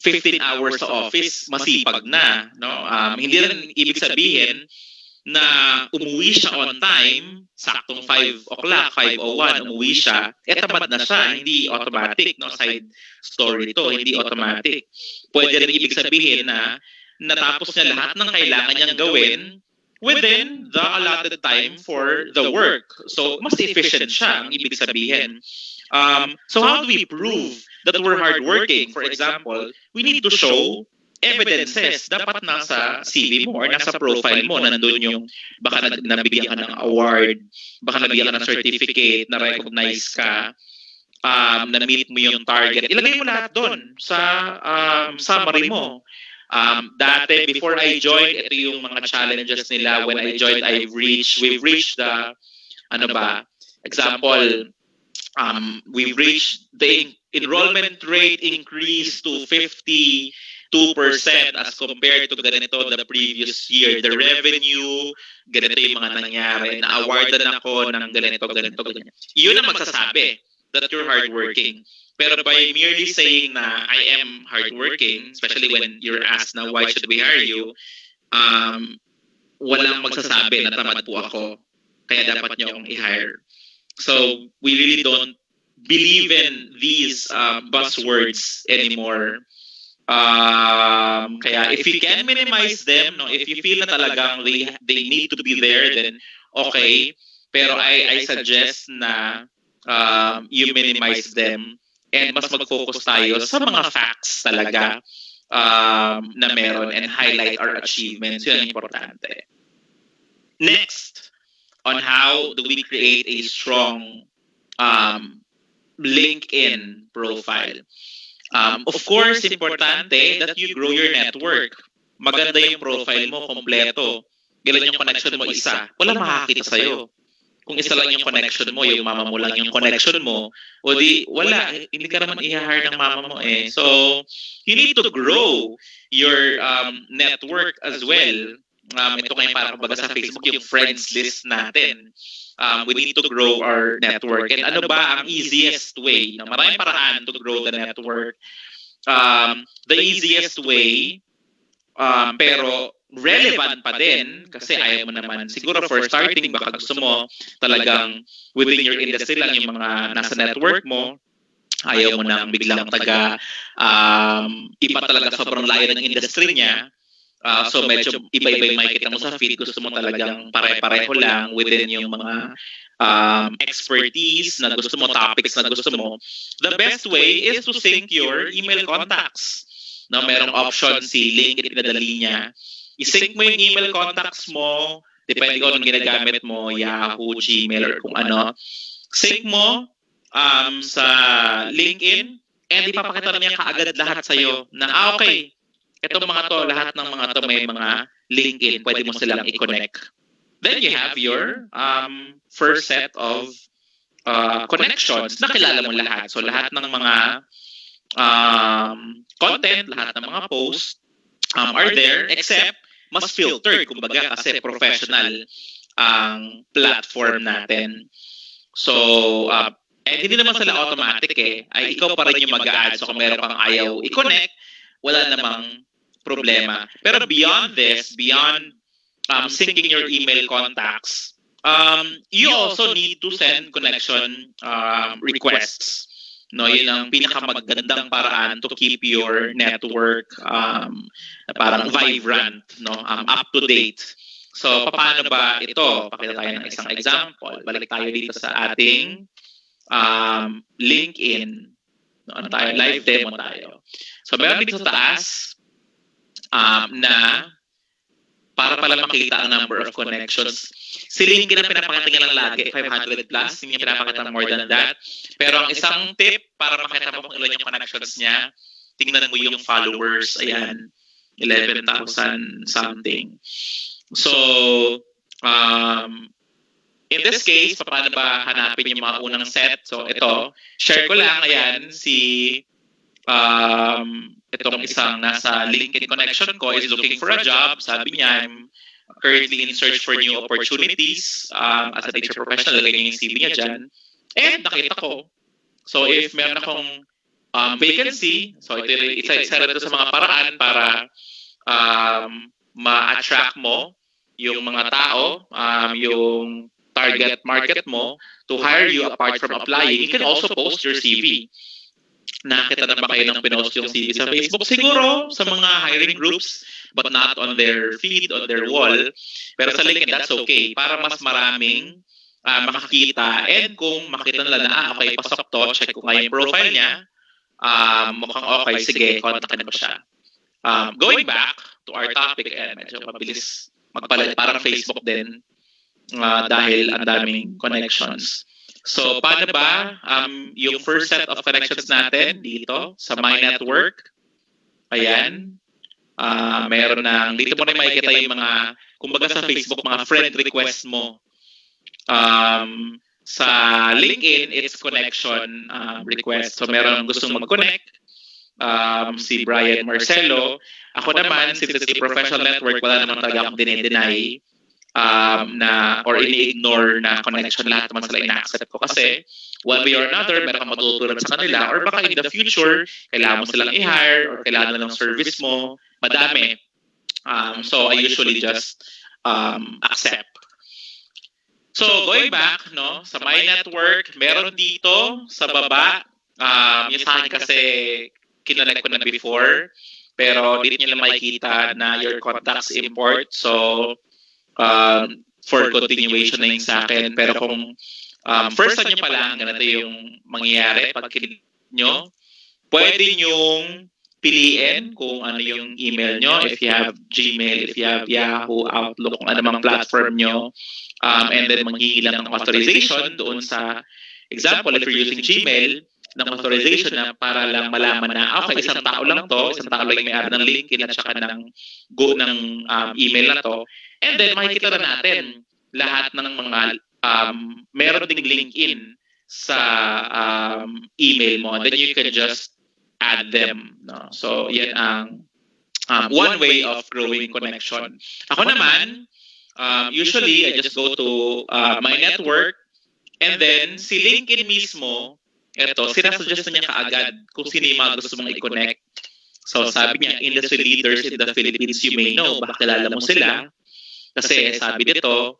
15 hours sa office, masipag na. No? Hindi rin ibig sabihin na umuwi siya on time, saktong 5 o'clock, 5:01, umuwi siya, tamad na siya, hindi automatic. No? Side story to, hindi automatic. Pwede rin ibig sabihin na natapos niya lahat ng kailangan niyang gawin within the allotted time for the work. So, mas efficient siya, ang ibig sabihin. So, how do we prove that we're hardworking? For example, we need to show evidences. Dapat nasa CV mo or nasa profile mo, nandun yung baka nabigyan ka ng award, baka nabigyan ka ng certificate, na-recognize ka, na-meet mo yung target. Ilagay mo lahat doon sa summary mo. Dati, before I joined, ito yung mga challenges nila. When I joined, we've reached the, example, we've reached the enrollment rate increase to 52% as compared to ganito the previous year. The revenue, ganito yung mga nangyari. Na-awardan ako ng ganito. Yun ang magsasabi that you're hardworking. Pero by merely saying na I am hardworking, especially when you're asked na why should we hire you, walang magsasabi na tamad po ako, kaya dapat niyo akong i-hire. So we really don't believe in these buzzwords anymore. Kaya if you can minimize them, no, if you feel na talagang they need to be there, then okay. Pero I suggest na you minimize them. And mas mag-focus tayo sa mga facts talaga na meron and highlight our achievements. Yun ang importante. Next, on how do we create a strong LinkedIn profile. Of course, importante that you grow your network. Maganda yung profile mo, kompleto. Ilan yung connection mo, isa. Wala makakita sa'yo. Kung isa lang yung connection mo, yung mama mo lang yung connection mo, o di, wala, hindi ka naman i-hire ng mama mo eh. So, you need to grow your network as well. Ito ngayon parang baga sa Facebook, yung friends list natin. We need to grow our network. And ano ba ang easiest way? Maraming paraan to grow the network. The easiest way, pero relevant pa din kasi ayaw mo naman siguro for starting baka gusto mo talagang within your industry lang yung mga nasa network mo, ayaw mo nang biglang iba talaga sobrang layo ng industry niya, so medyo iba-iba yung makikita mo sa feed, gusto mo talagang pare-pareho lang within yung mga expertise na gusto mo, topics na gusto mo. The best way is to sync your email contacts. No, merong option si LinkedIn pinadali niya. I-sync mo yung email contacts mo, depende kung anong ginagamit mo, Yahoo, Gmail, or kung ano. Sync mo sa LinkedIn, and ipapakita niya kaagad lahat sa'yo na, okay, itong mga to, lahat ng mga to may mga LinkedIn, pwede mo silang i-connect. Then you have your first set of connections na kilala mo lahat. So lahat ng mga content, lahat ng mga post are there, except mas filtered, kumbaga, kasi professional ang platform natin. So, hindi naman sila automatic ay ikaw pa rin yung mag-a-add. So, kung meron kang ayaw i-connect, wala namang problema. Pero beyond this, beyond syncing your email contacts, you also need to send connection requests. No, yun ang pinakamagandang paraan to keep your network parang vibrant, no, up to date. So, paano ba ito? Pakita tayo ng isang example. Balik tayo dito sa ating LinkedIn. No, ano tayo? Live demo tayo. So, meron dito sa taas na para pala makita ang number of connections. Si LinkedIn ang pinapakita niya lang lagi, 500 plus. Hindi niya pinapakita more than that. Pero ang isang tip para makita mo kung ilan yung connections niya, tingnan mo yung followers. Ayan, 11,000 something. So, in this case, paano ba hanapin yung mga unang set? So, ito, share ko lang, ayan, itong isang nasa LinkedIn connection ko is looking for a job. Sabi niya, I'm currently in search for new opportunities as a teacher professional. Lagay niya yung CV niya dyan. And nakita ko. So, if meron akong vacancy, so isa rin ito sa mga paraan para ma-attract mo yung mga tao, yung target market mo to hire you apart from applying. You can also post your CV. Nakita na ba kayo ng pinost yung CV sa Facebook? Siguro sa mga hiring groups, but not on their feed, on their wall. Pero sa LinkedIn, that's okay. Para mas maraming makakita. And kung makita nila na, okay, pasok to, check ko nga yung profile niya, mukhang okay, sige, kontakin ko siya. Going back to our topic, medyo mabilis magpalit, parang Facebook din, dahil ang daming connections. So, paano ba yung first set of connections natin dito sa My Network? Ayan. Meron ng, dito mo na makikita yung mga, kumbaga sa Facebook, mga friend request mo. Sa LinkedIn, it's connection request. So, meron gustong mag-connect. Si Brian Marcelo. Ako naman, since it's a professional network, wala naman talaga akong dinideny na or ini-ignore na connection, lahat naman sila ina-accept ko kasi one way or another meron kang matutunan sa kanila or baka in the future kailangan mo silang i-hire or kailangan ng service mo, madami. So I usually just accept. So going back no sa My Network, meron dito sa baba yung sa akin kasi kinonect ko na before pero dito nyo lang makikita na your contacts import. So for continuation na yung sa akin. Pero kung first time nyo pa lang, ganito yung mangyayari pag kinig nyo, pwede nyong piliin kung ano yung email nyo. If you have Gmail, if you have Yahoo, Outlook, kung ano mang platform nyo. And then manghihingi lang ng authorization doon sa example, if you're using Gmail, ng authorization na para lang malaman na okay, isang tao lang to, isang tao lang yung may-ari ng LinkedIn at saka ng email na to. And then makikita na natin lahat ng mga meron ding LinkedIn sa email mo. Then you can just add them. No? So yan ang one way of growing connection. Ako naman, usually I just go to My Network and then si LinkedIn mismo, ito, sinasuggest niya kaagad kung sino yung mga gusto mong i-connect. So sabi niya, industry leaders in the Philippines, you may know, baka kilala mo sila. Kasi sabi dito,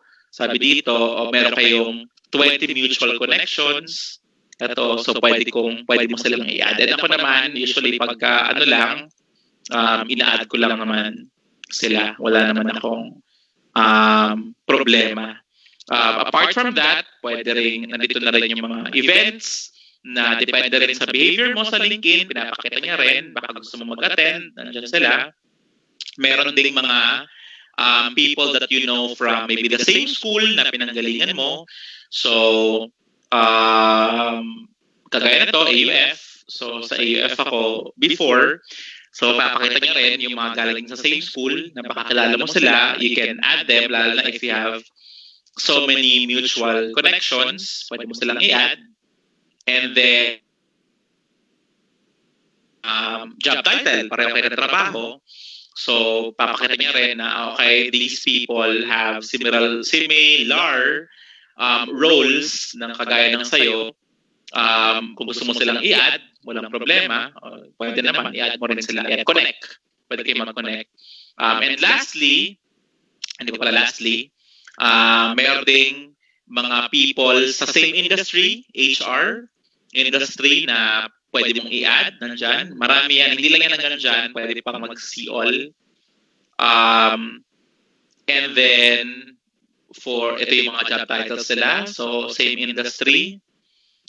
meron kayong 20 mutual connections. Ito, so pwede mo silang i-add. And ako naman, usually pagka ina-add ko lang naman sila. Wala naman akong problema. Apart from that, pwede rin, nandito na rin yung mga events na depende rin sa behavior mo sa LinkedIn, pinapakita niya rin, baka gusto mo mag-attend, nandiyan sila. Meron ding mga people that you know from maybe the same school na pinanggalingan mo. So, kagaya nito, AUF. So, sa AUF ako before. So, papakita niya rin yung mga galing sa same school na baka kilala mo sila. You can add them, lalo na if you have so many mutual connections, pwede mo silang i-add. And then, job title, pareho kayo ng trabaho. So, papakita niya rin na, okay, these people have similar roles ng kagaya ng sayo. Kung gusto mo silang i-add, walang problema. Pwede naman, i-add mo rin sila. I-add, connect. Pwede kayo mag-connect. And lastly, mayroon ding mga people sa same industry, HR, industry na pwede mong i-add nandyan. Marami yan. Hindi lang yan hanggang dyan. Pwede pang mag-see all. And then, ito yung mga job titles nila. So, same industry.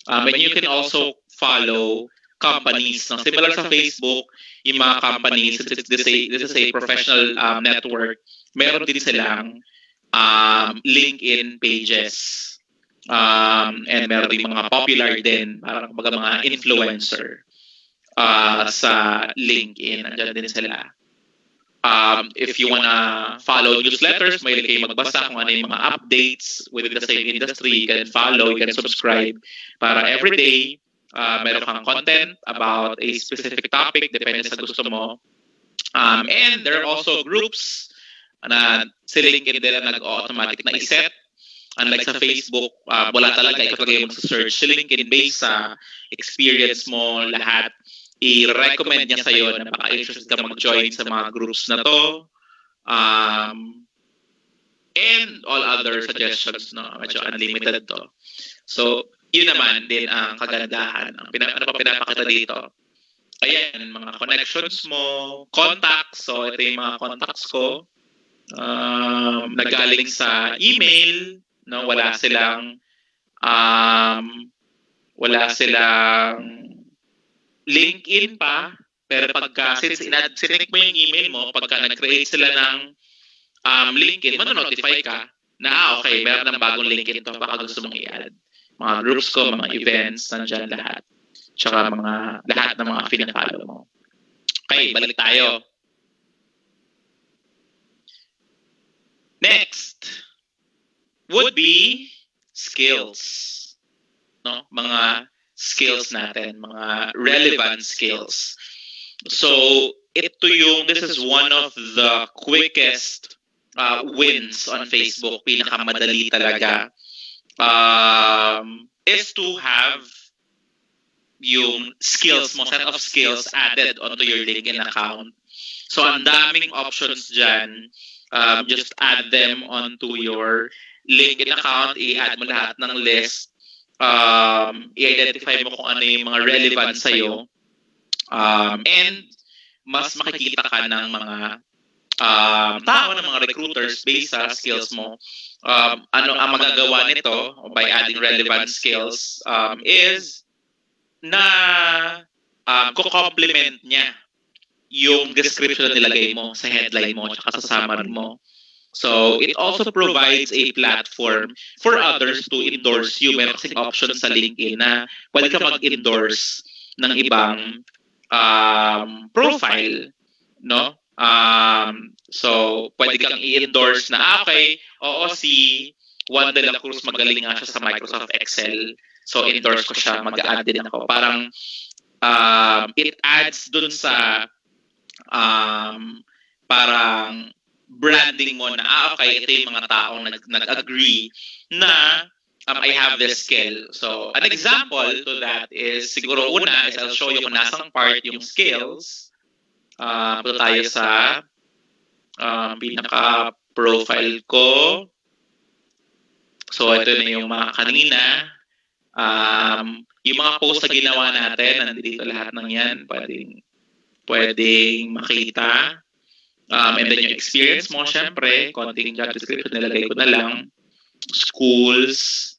And you can also follow companies. No? Similar sa Facebook, yung mga companies, this is a professional network. Meron din silang LinkedIn pages. And meron din mga popular din, parang mga influencer sa LinkedIn. Nandiyan din sila. If you wanna follow newsletters, may kayo magbasa kung ano yung mga updates within the same industry. You can follow, you can subscribe para everyday meron kang content about a specific topic, depende sa gusto mo. And there are also groups na si LinkedIn din nag-automatic na iset. Unlike sa Facebook, wala talaga. Ikaw talaga yung mag-search. Si LinkedIn based sa experience mo, lahat. I-recommend niya sa'yo na baka interested ka mag-join sa mga groups na to. And all other suggestions, no? Medyo unlimited to. So, yun naman din ang kagandahan. Ano pa pinapakita dito? Ayan, mga connections mo, contacts. So, ito yung mga contacts ko. Nagaling sa email, no? Wala silang LinkedIn pa, pero pagka sinink mo yung email mo, pagka nag-create sila ng LinkedIn, manonotify ka na okay, meron ng bagong LinkedIn to, baka gusto mong i-add. Mga groups ko, mga events, nandyan lahat. Tsaka lahat ng mga pinafollow mo. Okay, balik tayo. Next would be skills. No? Mga skills natin, mga relevant skills. So, this is one of the quickest wins on Facebook, pinakamadali talaga, is to have yung skills mo, set of skills added onto your LinkedIn account. So, ang daming options dyan. Just add them onto your LinkedIn account, i-add mo lahat ng list. I-identify mo kung ano yung mga relevant sa'yo. And mas makikita ka ng mga tao, ng mga recruiters based sa skills mo. Ano ang magagawa nito by adding relevant skills is na ko-complement niya yung description na nilagay mo sa headline mo at sa summary mo. So, it also provides a platform for others to endorse you. Meron kasing option sa LinkedIn na pwede ka mag-endorse ng ibang profile, no? So, pwede kang i-endorse na, okay, oo, si Juan de la Cruz magaling nga siya sa Microsoft Excel. So, endorse ko siya, mag-add din ako. Parang, it adds dun sa parang branding mo na, okay, ito yung mga taong nag-agree na I have this skill. So, an example to that is, siguro una, is I'll show you kung nasang part yung skills. Punta tayo sa pinaka-profile ko. So, ito na yung mga kanina. Yung mga post na ginawa natin, nandito lahat ng yan, pwedeng makita. And then yung experience mo, syempre, konting job description, nilagay ko na lang. Schools.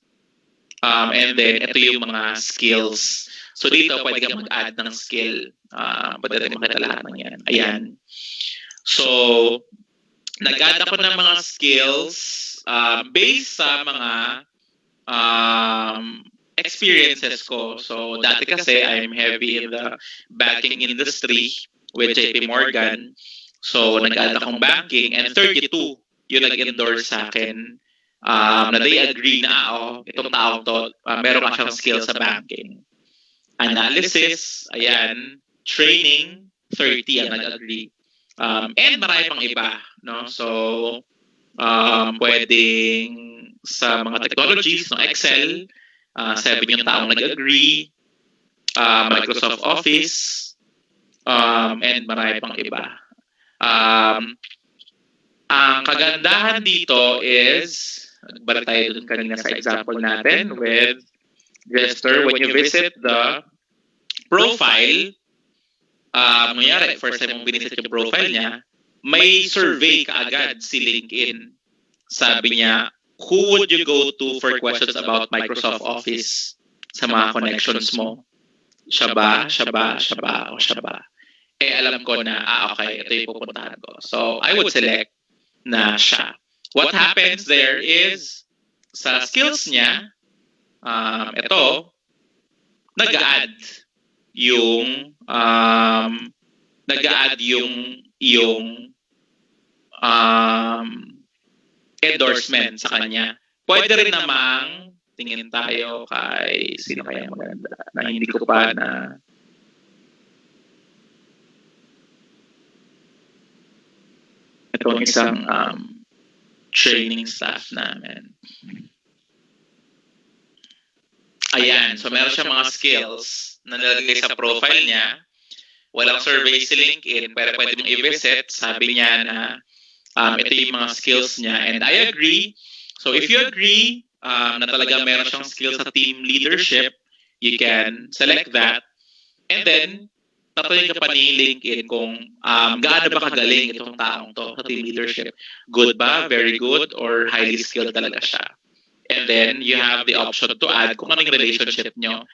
And then, ito yung mga skills. So, dito, pwede ka mag-add ng skill. Pwede rin makita lahat ng yan. Ayan. So, nag-add ako ng mga skills based sa mga experiences ko. So, dati kasi, I'm heavy in the banking industry with JP Morgan. So, nag-add akong banking and 32 yung nag-endorse sa akin na they agree na, itong taong to, meron ka siyang skills sa banking. Analysis, ayan. training, 30 ang nag-agree. And marami pang iba, no? So, pwedeng sa mga technologies, no, Excel, 7 yung taong nag-agree, Microsoft Office, and marami pang iba. Ang kagandahan dito is, balik tayo dun kanina sa example natin with Jester, when you visit the profile, nangyari, first time mong binisit yung profile niya, may survey kaagad si LinkedIn. Sabi niya, who would you go to for questions about Microsoft Office sa mga connections mo? Siya ba? O siya ba? Eh, alam ko na, okay, ito yung pupuntahan ko. So, I would select na siya. What happens there is, sa skills niya, ito, nag-add yung endorsement sa kanya. Pwede rin namang tingin tayo kay sino kaya maganda na hindi ko pa na itong isang training staff namin. Ayan, so meron siya mga skills na nilagay sa profile niya. Walang survey si LinkedIn, pero pwede mong i-visit. Sabi niya na ito yung mga skills niya. And I agree. So if you agree na talaga meron siyang skills sa team leadership, you can select that. And then, tatanungin ka pa ni LinkedIn kung gaano ba kagaling itong taong to sa team leadership. Good ba? Very good? Or highly skilled talaga siya? And then, you have the option to add kung anong relationship nyo.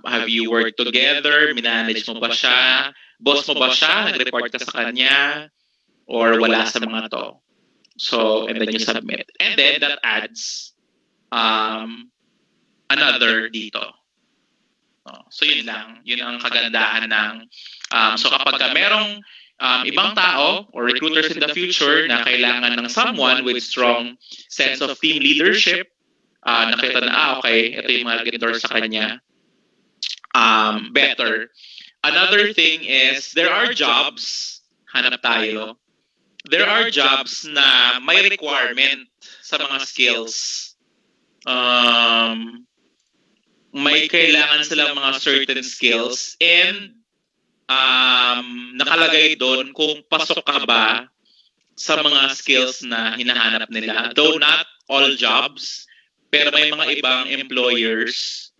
Have you worked together? Minanage mo ba siya? Boss mo ba siya? Nag-report ka sa kanya? Or wala sa mga to? So, and then you submit. And then, that adds another dito. So, yun lang. Yun ang kagandahan ng... so, kapag merong ibang tao or recruiters in the future na kailangan ng someone with strong sense of team leadership, nakita na, okay, ito yung mga endorse sa kanya, better. Another thing is, there are jobs, hanap tayo, there are jobs na may requirement sa mga skills. May kailangan sila mga certain skills and nakalagay doon kung pasok ka ba sa mga skills na hinahanap nila. Though not all jobs, pero may mga ibang employers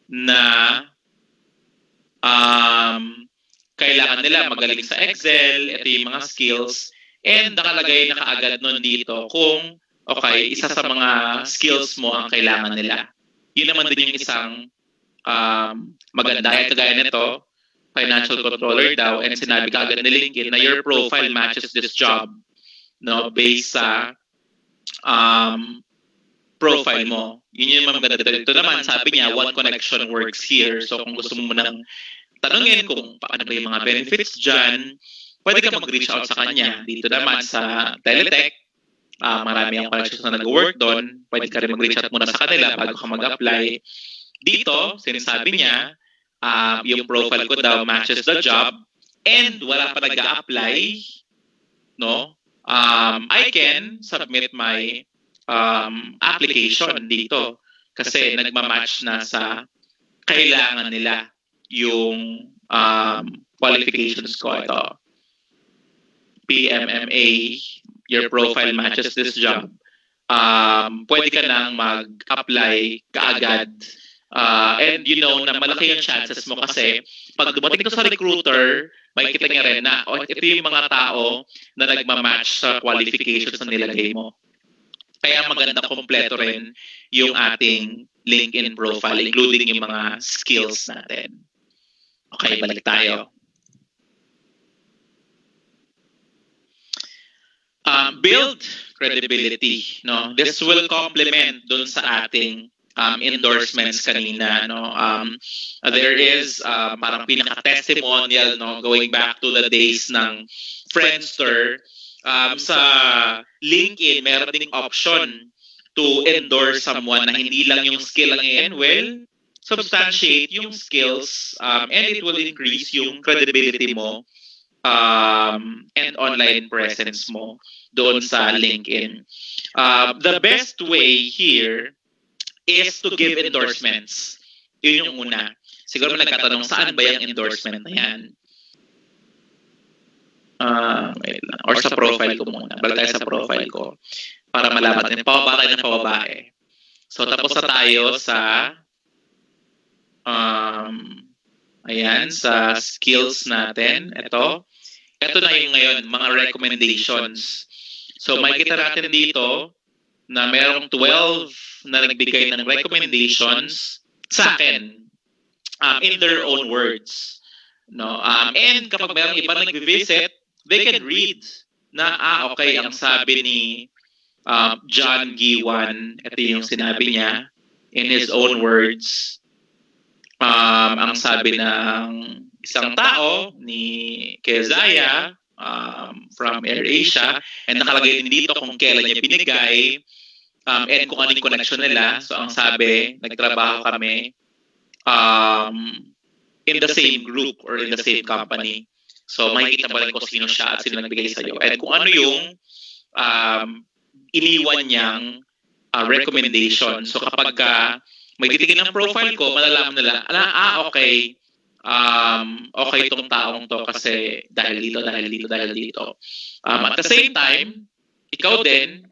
na kailangan nila magaling sa Excel, ito yung mga skills, and nakalagay na kaagad nun dito kung okay, isa sa mga skills mo ang kailangan nila. Yun naman din yung isang maganda. Kagaya nito, financial controller daw, and sinabi kaagad ni LinkedIn na your profile matches this job, no, based sa profile mo. Yun yung maganda dito. Ito naman, sabi niya, one connection works here. So kung gusto mo nang tanungin kung paano ba yung mga benefits dyan, pwede ka mag-reach out sa kanya. Dito naman sa Teletech, marami ang connections na nag-work doon. Pwede ka rin mag-reach out muna sa kanila bago ka mag-apply. Dito, sinasabi niya, yung profile ko daw matches the job and wala pa nag-a-apply, no? I can submit my application dito kasi nagmamatch na sa kailangan nila yung qualifications ko. Ito, PMMA, your profile matches this job. Pwede ka nang mag-apply kaagad. And you know na malaki yung chances mo kasi pag dumating ka sa recruiter, makikita niya rin na ito yung mga tao na nagmamatch sa qualifications na nilagay mo. Kaya maganda kompleto rin yung ating LinkedIn profile, including yung mga skills natin. Okay, balik tayo. Build credibility. No? This will complement dun sa ating endorsements kanina, no? There is parang pinaka-testimonial, no, going back to the days ng Friendster. Sa LinkedIn, meron ding option to endorse someone na hindi lang yung skill ang i-enroll, substantiate yung skills and it will increase yung credibility mo and online presence mo doon sa LinkedIn. The best way here is to give endorsements. Yun yung una. Siguro may nagtatanong, saan ba yung endorsement na yan? Wait lang. Or sa profile ko muna. Balik tayo sa profile ko para malaman natin. Pababa tayo ng pababa eh. So, tapos na tayo sa ayan, sa skills natin. Ito na yung ngayon, mga recommendations. So, makikita natin dito na merong 12 na nagbigay ng recommendations sa akin in their own words. No? And kapag merong iba nag-visit, they can read na, okay, ang sabi ni John Giwan, ito yung sinabi niya in his own words. Ang sabi ng isang tao ni Kezaya from AirAsia, and nakalagay din dito kung kailan niya binigay and kung anong connection nila. So ang sabi, nagtrabaho kami in the same group or in the same company. So makikita mo rin kung sino siya at sino nagbigay sa'yo. And kung ano yung iniwan niyang recommendation. So kapag may titigin ng profile ko, malalaman nila, okay, okay itong taong to kasi dahil dito. At the same time, ikaw din,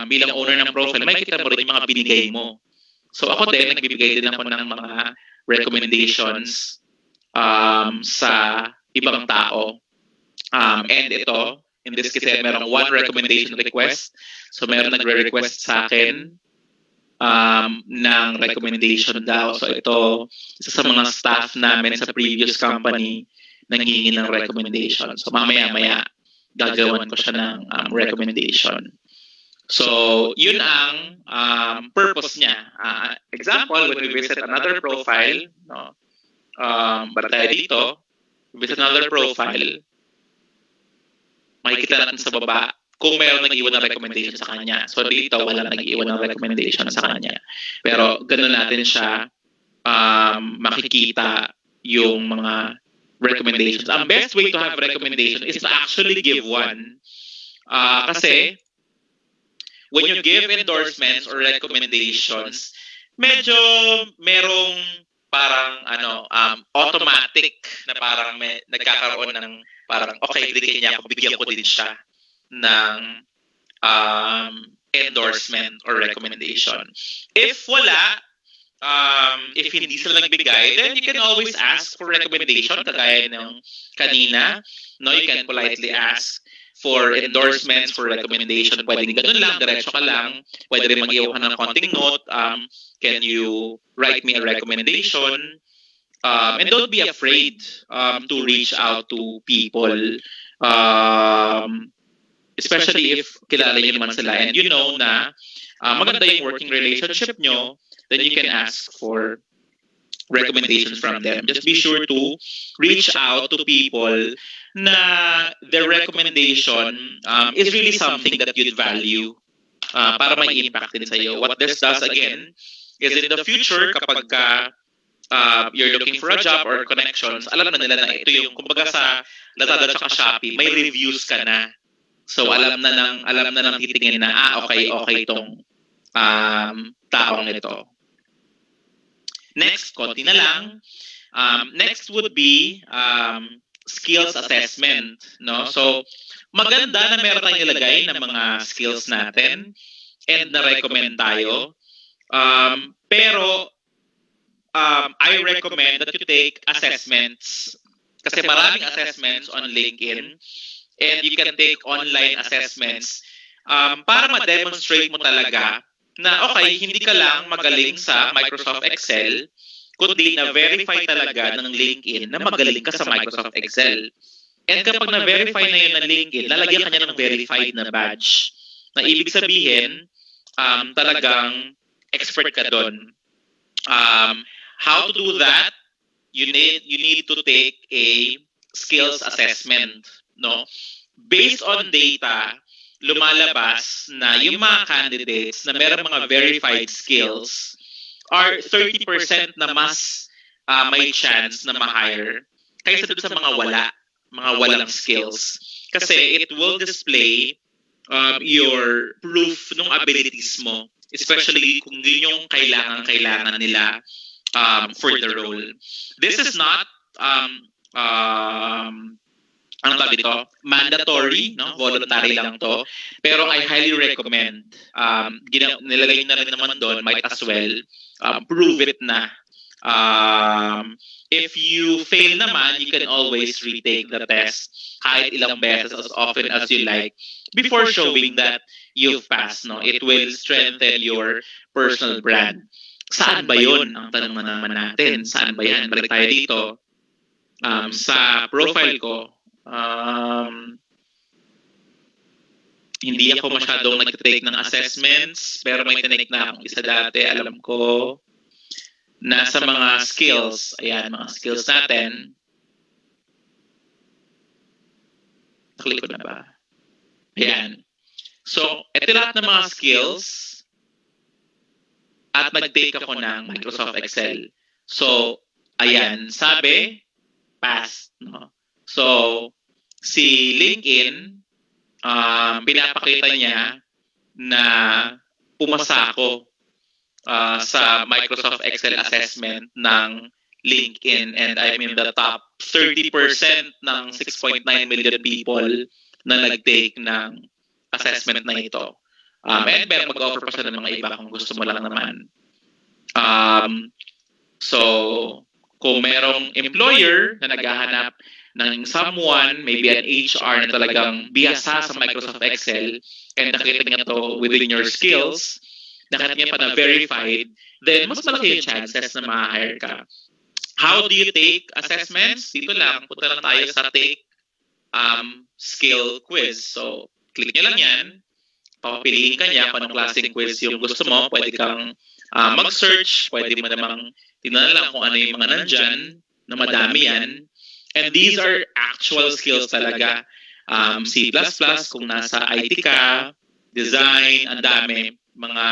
bilang owner ng profile, makikita mo rin yung mga binigay mo. So ako din, nagbibigay din ako ng mga recommendations sa ibang tao. And ito, in this case, merong one recommendation request. So meron nagre-request sa akin ng recommendation daw. So ito, isa sa mga staff namin sa previous company nanghihingi ng recommendation. So mamaya gagawan ko siya ng recommendation. So yun ang purpose niya. Example, when we visit another profile, no, balik tayo dito, visit another profile, makikita natin sa baba kung mayroon nag-iwan ng recommendation sa kanya. So dito, walang nag-iwan ng recommendation sa kanya. Pero ganun natin siya makikita yung mga recommendations. Ang best way to have recommendation is to actually give one. Kasi when you give endorsements or recommendations, medyo merong parang automatic na parang nagkakaroon ng parang okay, bigyan ko din siya ng endorsement or recommendation. If wala, if hindi sila nagbigay, then you can always ask for recommendation kagaya ng kanina. No, you can politely ask for endorsements, for recommendation. Pwedeng ganun lang, diretso ka lang. Pwede rin mag-iwan ng konting note. Can you write me a recommendation? And don't be afraid to reach out to people. Especially if kilala niyo naman sila and you know na maganda yung working relationship nyo, then you can ask for recommendations from them. Just be sure to reach out to people na their recommendation is really something that you'd value para may impact din sa'yo. What this does again is in the future kapag you're looking for a job or connections, alam na nila na ito yung kumbaga sa Lazada at Shopee, may reviews ka na. So alam na nang titingin na okay itong taong ito. Next, konti na lang. Next would be skills assessment, no? So maganda na meron tayong ilagay ng mga skills natin and na-recommend tayo. Pero I recommend that you take assessments kasi maraming assessments on LinkedIn. And you can take online assessments para ma-demonstrate mo talaga na okay, hindi ka lang magaling sa Microsoft Excel, kundi na-verify talaga ng LinkedIn na magaling ka sa Microsoft Excel. And kapag na-verify na yun ng LinkedIn, lalagyan ka niya ng verified na badge. Na ibig sabihin, talagang expert ka doon. How to do that? You need to take a skills assessment. No? Based on data, lumalabas na yung mga candidates na meron mga verified skills are 30% na mas may chance na ma-hire kaysa dun sa mga walang skills. Kasi it will display your proof ng abilities mo, especially kung yun yung kailangan nila for the role. This is not ano tawag dito? Mandatory, no? Voluntary lang to. Pero I highly recommend. Nilagay na rin naman doon, might as well prove it na. If you fail naman, you can always retake the test kahit ilang beses, as often as you like, before showing that you've passed. No? It will strengthen your personal brand. Saan ba yun? Ang tanong naman natin. Saan ba yan? Balik tayo dito. Sa profile ko, hindi ako masyadong nag-take ng assessments, pero may tinake na akong isa dati. Alam ko, nasa mga skills, ayan, mga skills natin. Naklik ko na ba? Ayan. So, ito lahat ng mga skills at nag-take ako ng Microsoft Excel. So, ayan, sabi, pass. No? So, si LinkedIn, pinapakita niya na pumasa ako sa Microsoft Excel assessment ng LinkedIn, and I'm in the top 30% ng 6.9 million people na nag-take ng assessment na ito. And pero mag-offer pa siya ng mga iba kung gusto mo lang naman. So, kung merong employer na naghahanap ng someone, maybe an HR na talagang bihasa sa Microsoft Excel, and nakita niya to within your skills, nakita niya pa na verified, then mas malaki yung chances na ma-hire ka. How do you take assessments? Dito lang, punta lang tayo sa take skill quiz. So, click nyo lang yan. Papapiliin ka niya kung anong klaseng quiz yung gusto mo. Pwede kang mag-search. Pwede mo namang tingnan lang kung ano yung mga nandyan, na madami yan. And these are actual skills talaga. C++, kung nasa IT ka, design, ang dami. Mga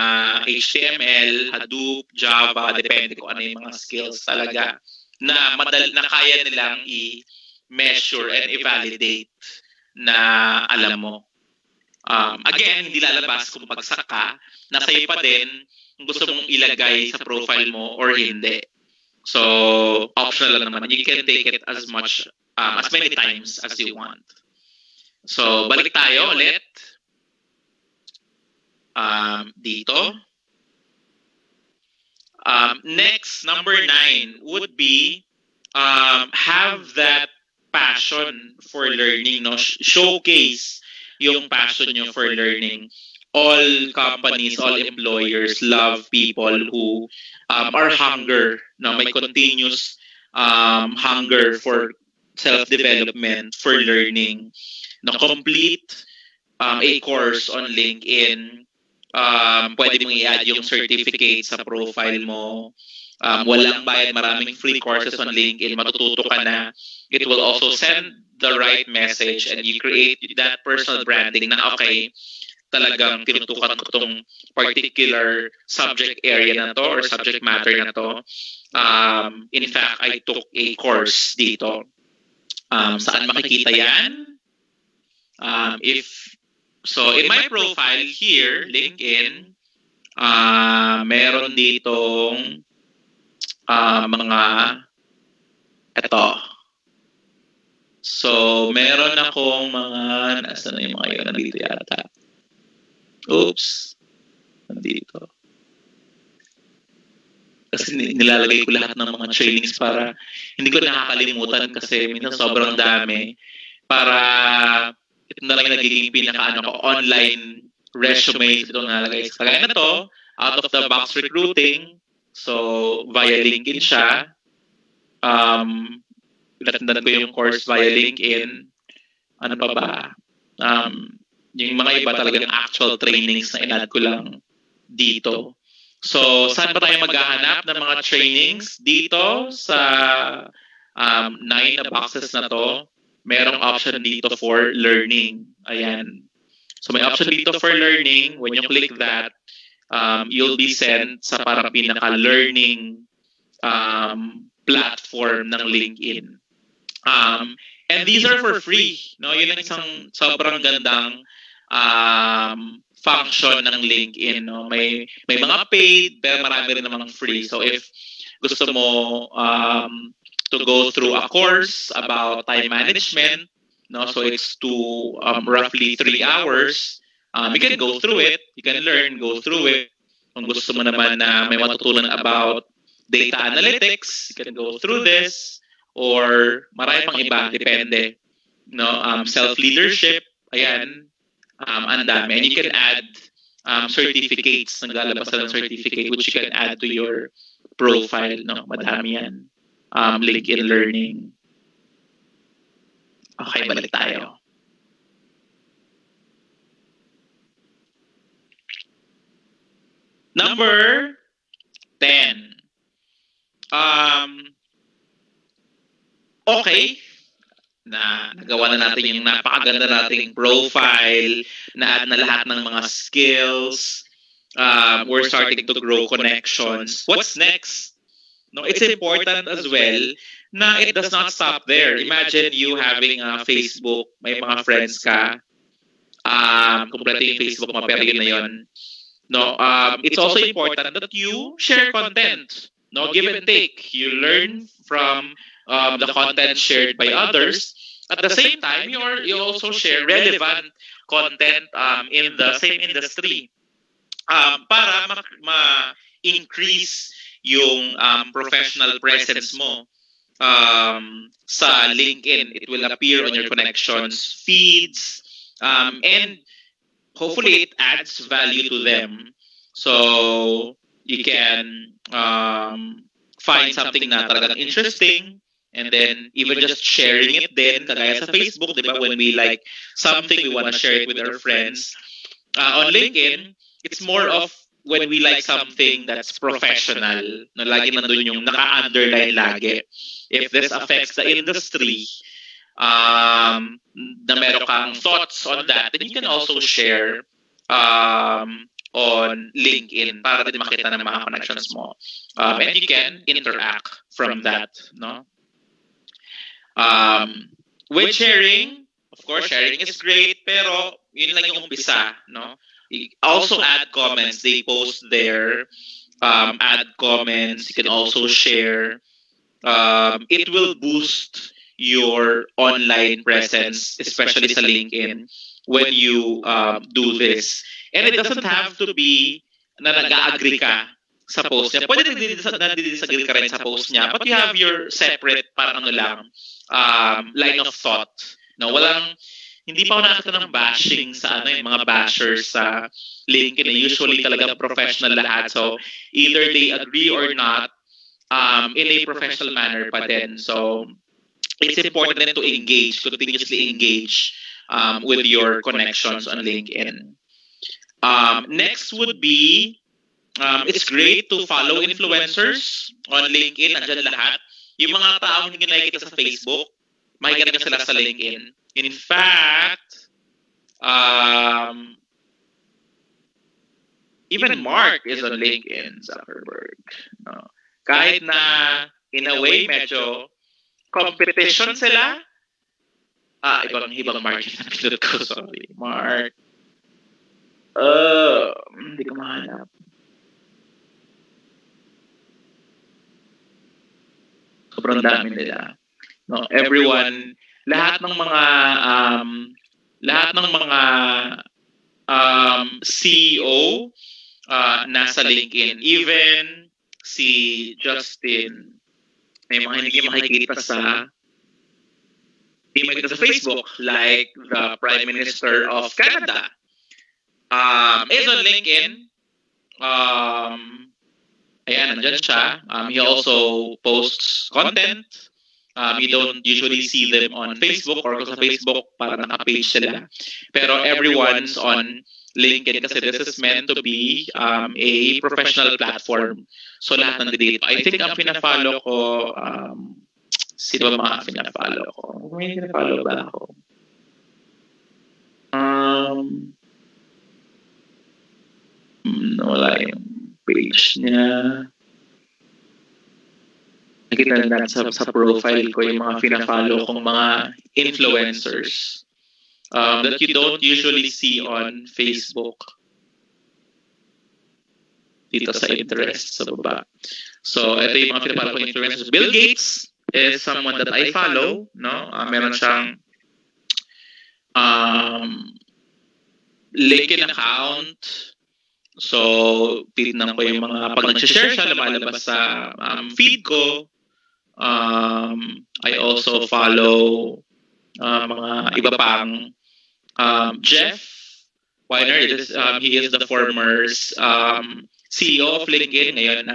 HTML, Hadoop, Java, depende kung ano yung mga skills talaga na kaya nilang i-measure and i-validate na alam mo. Again, hindi lalabas kung bagsak ka, nasa iyo pa din kung gusto mong ilagay sa profile mo or hindi. So, optional lang naman. You can take it as much, as many times as you want. So, balik tayo ulit. Dito. Next, number 9 would be have that passion for learning. No? Showcase yung passion nyo for learning. All companies, all employers love people who are hunger. No? May continuous hunger for self-development, for learning. No? Complete a course on LinkedIn. Pwede mong i-add yung certificate sa profile mo. Walang bayad, maraming free courses on LinkedIn. Matututo ka na. It will also send the right message, and you create that personal branding na okay, talagang tinutukan ko itong particular subject area na to or subject matter na to. In fact, I took a course dito. Saan makikita yan? So, in my profile here, LinkedIn, meron ditong mga ito. So, meron akong mga, nasa na yung mga yun, nandito yata. Oops. Nandito. Kasi nilalagay ko lahat ng mga trainings para hindi ko nakakalimutan kasi minsan sobrang dami. Para ito na lang yung nagiging online resume. Ito nalagay sa kagaya na to, out of the box recruiting. So, via LinkedIn siya. Pinatandaan ko yung course via LinkedIn. Ano pa ba? Yung mga iba talagang actual trainings na inad ko lang dito. So, saan ba tayo maghahanap ng mga trainings? Dito sa 9 na boxes na to, merong option dito for learning. Ayan. So, may option dito for learning. When you click that, you'll be sent sa parang pinaka-learning platform ng LinkedIn. And these are for free. No, yun ang isang sobrang gandang function ng LinkedIn. No, may mga paid pero marami rin namang free. So if gusto mo to go through a course about time management, no, so it's to roughly 3 hours. You can go through it. You can learn, go through it. Kung gusto mo naman na may matutunan about data analytics, you can go through this. Or marami pang iba, depende. No, self-leadership, ayan, ang dami. And you can add certificates, naglalabas ng certificate which you can add to your profile. No, madami yan. LinkedIn Learning. Okay, balik tayo. Number 10. Okay, na nagawa na natin yung napakaganda nating profile, na-add na lahat ng mga skills, we're starting to grow connections. What's next? No, it's important as well na it does not stop there. Imagine you having a Facebook, may mga friends ka, kompleto yung Facebook mo, pero yun na yun. No, it's also important that you share content. No, give and take. You learn from the content shared by others. At the same time, you also share relevant content in the same industry para ma-increase yung professional presence mo sa LinkedIn. It will appear on your connections feeds and hopefully it adds value to them. So you can find something na talagang interesting. And then, even just sharing it din, kagaya sa Facebook, di ba? When we like something, we want to share it with our friends. On LinkedIn, it's more of when we like something that's professional. No, lagi nandun yung naka-underline lagi. If this affects the industry, na meron kang thoughts on that, then you can also share on LinkedIn para din makita ng mga connections mo. And you can interact from that, no? With sharing, of course, sharing is great, pero yun lang yung umpisa, no? Also add comments. They post there. Add comments. You can also share. It will boost your online presence, especially sa LinkedIn, when you do this. And it doesn't have to be na nag-agree ka sa post niya. Pwede nadidisagree ka rin sa post niya, but you have your separate, parang ano lang, line of thought. No, hindi pa ako nakita ng bashing sa yung mga bashers sa LinkedIn. Usually talaga professional lahat. So either they agree or not, in a professional manner pa din. So it's important then to continuously engage with your connections on LinkedIn. Next would be, it's great to follow influencers on LinkedIn. Nandiyan lahat. Yung mga taong hindi nakikita sa Facebook, makikita nyo sila sa LinkedIn. In fact, even Mark is on LinkedIn, Zuckerberg. No? Kahit na, in a way, medyo competition sila. Ibang Mark yung napindot ko. Sorry. Mark. Hindi ko mahanap. Sobrang dami nila. No, everyone, lahat ng mga CEO nasa LinkedIn. Even si Justin, may mga hindi makikita sa Facebook, like the Prime Minister of Canada. Is on LinkedIn. Ayan, nandyan siya. He also posts content. You don't usually see them on Facebook or sa Facebook para naka-page sila. Pero everyone's on LinkedIn kasi this is meant to be a professional platform. So lahat nandito. I think ang pina-follow ko, sino ba mga pina-follow ko? May pina-follow ba ako? Wala yung page niya. Nakita natin sa profile ko yung mga fina-follow kong mga influencers that you don't usually see on Facebook. Dito sa interest sa baba. So, ito yung mga fina-follow kong influencers. Bill Gates is someone that I follow. No? Meron siyang LinkedIn account. So, titignan ko yung mga pag nag-share siya, lumalabas sa feed ko. I also follow mga iba pang Jeff Weiner. He is the former CEO of LinkedIn. Ngayon,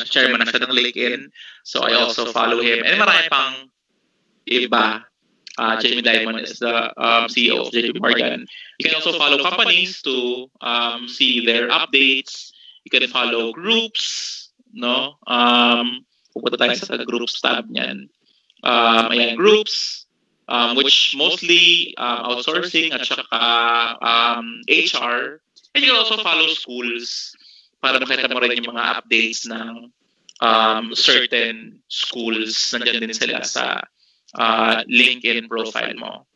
chairman na siya ng LinkedIn. So, I also follow him. And marami pang iba. Jamie Dimon is the CEO of JP Morgan. You can also follow companies to see their updates. You can follow groups, no? Pupunta tayo sa groups tab niyan. Ayan, groups, which mostly outsourcing at saka HR. And you can also follow schools para makita mo rin yung mga updates ng certain schools. Nandiyan din sila sa LinkedIn profile mo.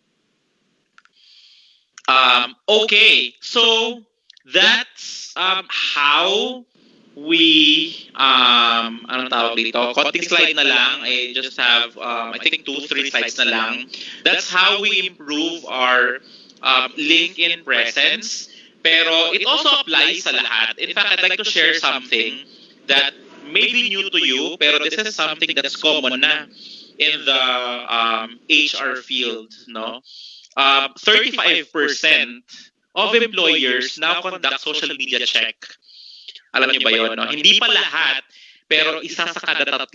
Okay, so that's how we anong tawag dito? Konting slide na lang. I just have I think 2-3 slides na lang. That's how we improve our LinkedIn presence. Pero it also applies sa lahat. In fact, I'd like to share something that may be new to you, pero this is something that's common na in the HR field, no? 35% of employers now conduct social media check. Alam niyo ba yun? No? Hindi pa lahat, pero isa sa kada 3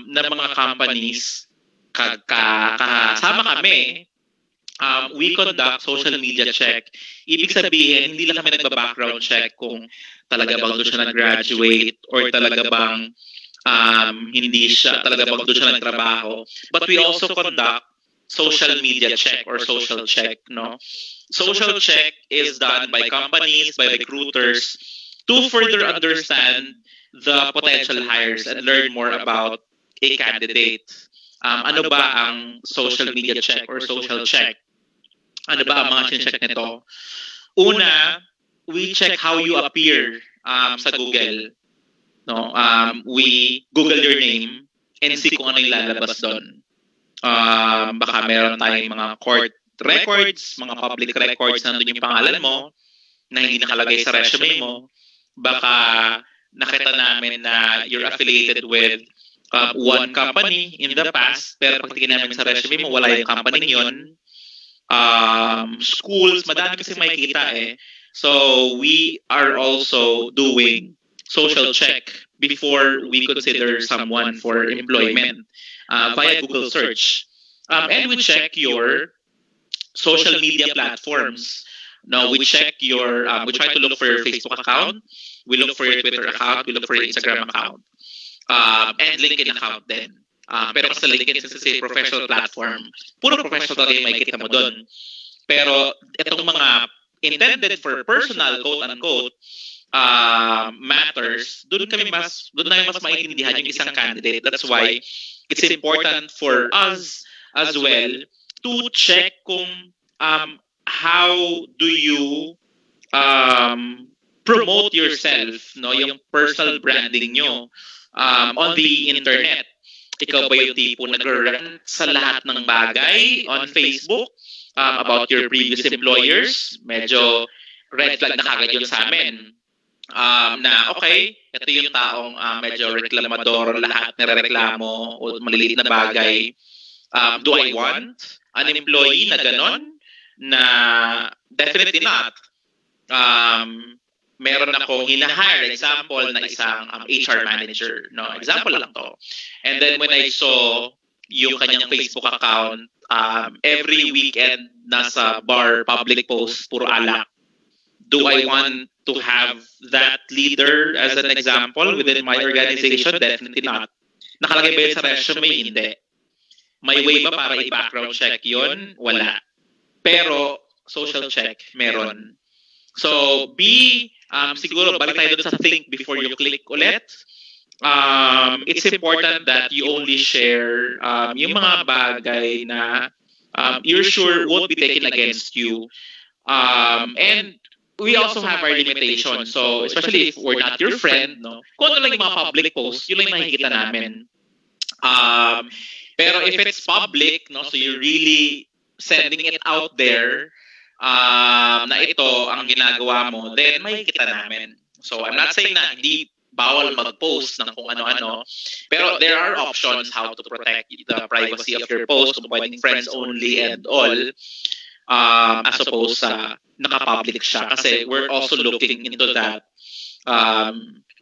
na mga companies kasama kami, we conduct social media check. Ibig sabihin, hindi lang kami nagba-background check kung talaga bang doon siya nag-graduate or talaga bang hindi siya, talaga bang doon siya nagtrabaho. But we also conduct social media check or social check, no? Social check is done by companies, by recruiters to further understand the potential hires and learn more about a candidate. Ano ba ang social media check or social check? Ano ba ang mga check nito? Una, we check how you appear sa Google. No, we Google your name and see kung ano yung lalabas doon. Baka meron tayong mga court records, mga public records na nandun yung pangalan mo na hindi nakalagay sa resume mo. Baka nakita namin na you're affiliated with one company in the past, pero pag tingin namin sa resume mo, wala yung company yun. Schools, madami kasi makikita eh. So, we are also doing social check before we consider someone for employment via Google search. And we check your social media platforms. No, we check your, we try to look for your Facebook account, we look for your Twitter account, we look for your Instagram account, and LinkedIn account din. Pero kasi LinkedIn, since it's a professional platform, puro professional talaga yung makikita mo doon. Pero itong mga intended for personal, quote-unquote, matters, doon namin mas maintindihan yung isang candidate. That's why it's important for us as well to check kung how do you promote yourself, no, yung personal branding nyo on the internet. Ikaw ba yung tipo nag-rant sa lahat ng bagay on Facebook about your previous employers? Medyo red flag na kagad yun sa amin. Na okay, ito yung taong medyo reklamador, lahat nirereklamo o maliliit na bagay. Do I want an employee na ganon? Na definitely not. Meron akong hinahire, example, na isang HR manager. No, example lang to. And then when I saw yung kanyang Facebook account, every weekend nasa bar, public post, puro alak. Do I want to have that leader as an example within my organization? Definitely not. Nakalagay ba yun sa resume? Hindi. May way ba para i-background check yun? Wala. Pero social check, meron. So, siguro, balik tayo dun sa think before you click ulit. It's important that you only share yung mga bagay na you're sure won't be taken against you. And we also have our limitations. So, especially if we're not your friend, no? Kung ano lang yung mga public posts, yun lang yung makikita namin. Pero if it's public, no, so you're really sending it out there, na ito ang ginagawa mo, then makikita namin. So I'm not saying na hindi bawal mag-post ng kung ano-ano, pero there are options how to protect the privacy of your post, kung pwedeng friends only and all, as opposed sa naka-public siya. Kasi we're also looking into that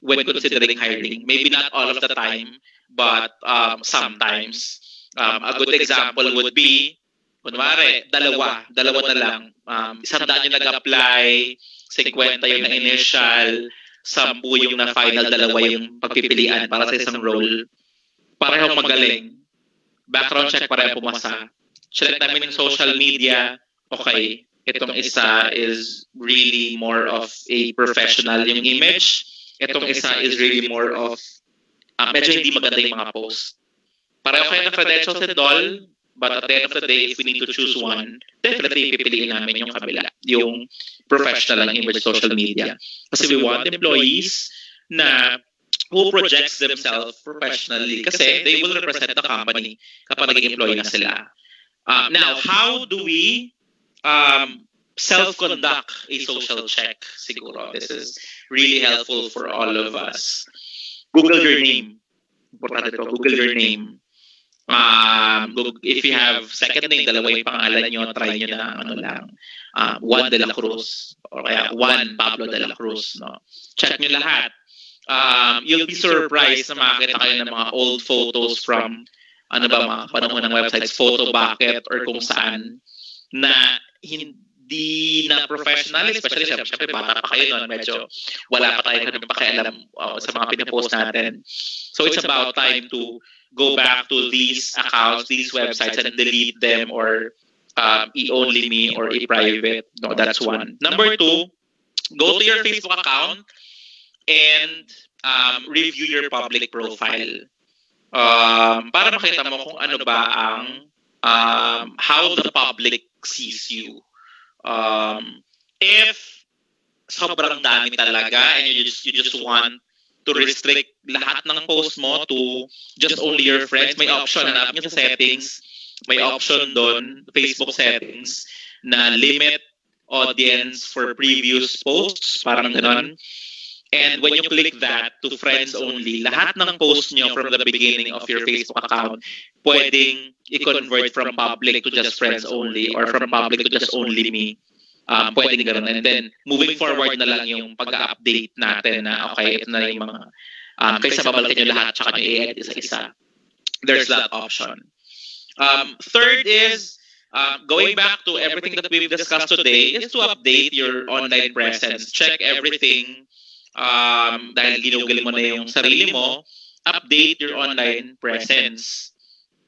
when considering hiring. Maybe not all of the time, but sometimes. A good example would be, kunwari, dalawa na lang. 100 yung nag-apply, 50 yung na-initial, 10 yung na-final, 2 yung pagpipilian para sa isang role. Pareho magaling. Background check, pareho pumasa. Check namin yung social media. Okay, itong isa is really more of a professional yung image. Itong isa is really more of medyo hindi maganda yung mga post. Pareho kayo ng credentials and all, but at the end of the day, if we need to choose one, definitely pipiliin namin yung kabila, yung professional ang image social media. Kasi we want employees na who projects themselves professionally kasi they will represent the company kapag naging employee na sila. Now, how do we self-conduct a social check? Siguro, this is really helpful for all of us. Google your name. Importante ito, Google your name. If you have second name, 2 yung pangalan nyo, try nyo na Juan de la Cruz or kaya Juan Pablo de la Cruz. No? Check nyo lahat. You'll be surprised na makakita kayo ng mga old photos from mga panahon ng websites, Photo Bucket or kung saan na hindi na professional, especially syempre bata pa kayo noon, medyo wala pa tayo ganun pakialam sa mga pinapost natin. So it's about time to go back to these accounts, these websites, and delete them or e-only me or e-private. No, that's one. Number 2, go to your Facebook account and review your public profile. Para makita mo kung ano ba ang how the public sees you. If sobrang dami talaga and you just want to restrict lahat ng post mo to just only your friends, may option, hanap nyo sa settings, may option doon, Facebook settings, na limit audience for previous posts, parang gano'n. And when you click that to friends only, lahat ng post nyo from the beginning of your Facebook account, pwedeng i-convert from public to just friends only or from public to just only me. Pwedeng gano'n. And then, moving forward na lang yung pag-update natin na okay, ito na yung mga kaysa babalikan nyo lahat tsaka nyo i-edit isa-isa. There's that option. Third is, going back to everything that we've discussed today, is to update your online presence. Check everything. Dahil ginugol mo na yung sarili mo, update your online presence.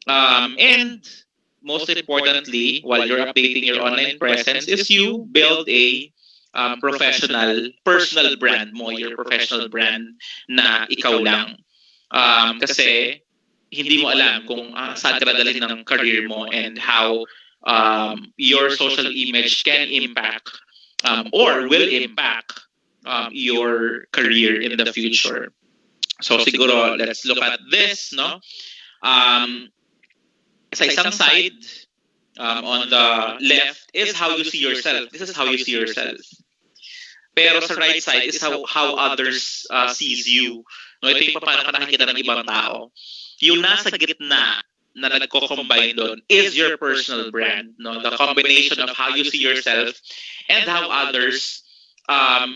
And most importantly, while you're updating your online presence, is you build a professional, personal brand mo, your professional brand na ikaw lang. Kasi hindi mo alam kung saan ka dadalhin ng career mo and how your social image can impact or will impact your career in the future. So siguro, let's look at this, no? Sa isang side, on the left, is how you see yourself. This is how you see yourself. Pero sa right side is how others sees you. No, ito yung paano ka nakikita ng ibang tao. Yung nasa gitna na nagko-combine doon is your personal brand. No? The combination of how you see yourself and how others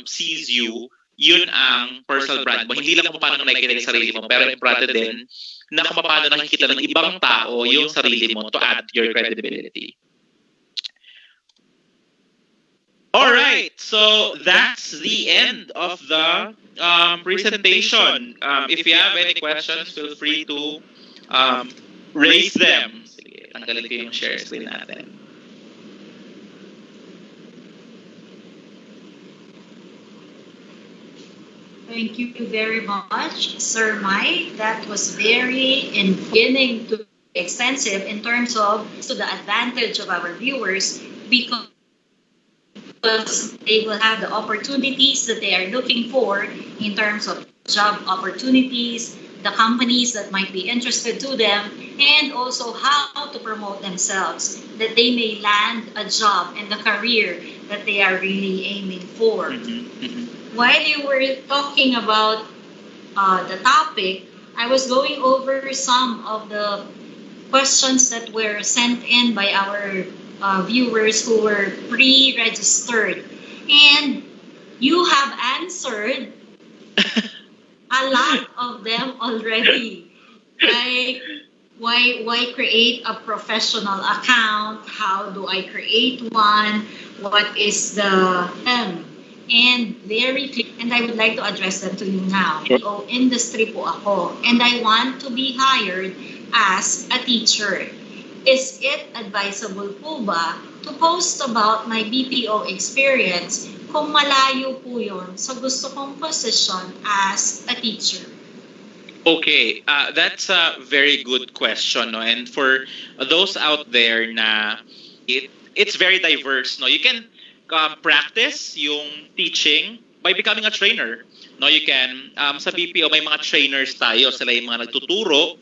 sees you, yun ang personal brand mo. Hindi lang kung paano nakikita yung sarili mo, pero importante din na kung paano nakikita ng ibang tao yung sarili mo to add your credibility. Alright, so that's the end of the presentation. If you have any questions, feel free to raise them. Sige, tanggalin ko yung share screen natin. Thank you very much, Sir Mike. That was very beginning to extensive in terms of to the advantage of our viewers because they will have the opportunities that they are looking for in terms of job opportunities, the companies that might be interested to them, and also how to promote themselves, that they may land a job and the career that they are really aiming for. While you were talking about the topic, I was going over some of the questions that were sent in by our viewers who were pre-registered. And you have answered a lot of them already. Like, why create a professional account? How do I create one? What is the and very clear, and I would like to address them to you now. Sure. So, industry po ako, and I want to be hired as a teacher. Is it advisable po ba to post about my BPO experience kung malayo po yun sa gusto kong position as a teacher? Okay, that's a very good question, no? And for those out there na it's very diverse, no? You can practice yung teaching by becoming a trainer. No, you can sa BPO may mga trainers tayo, sila yung mga nagtuturo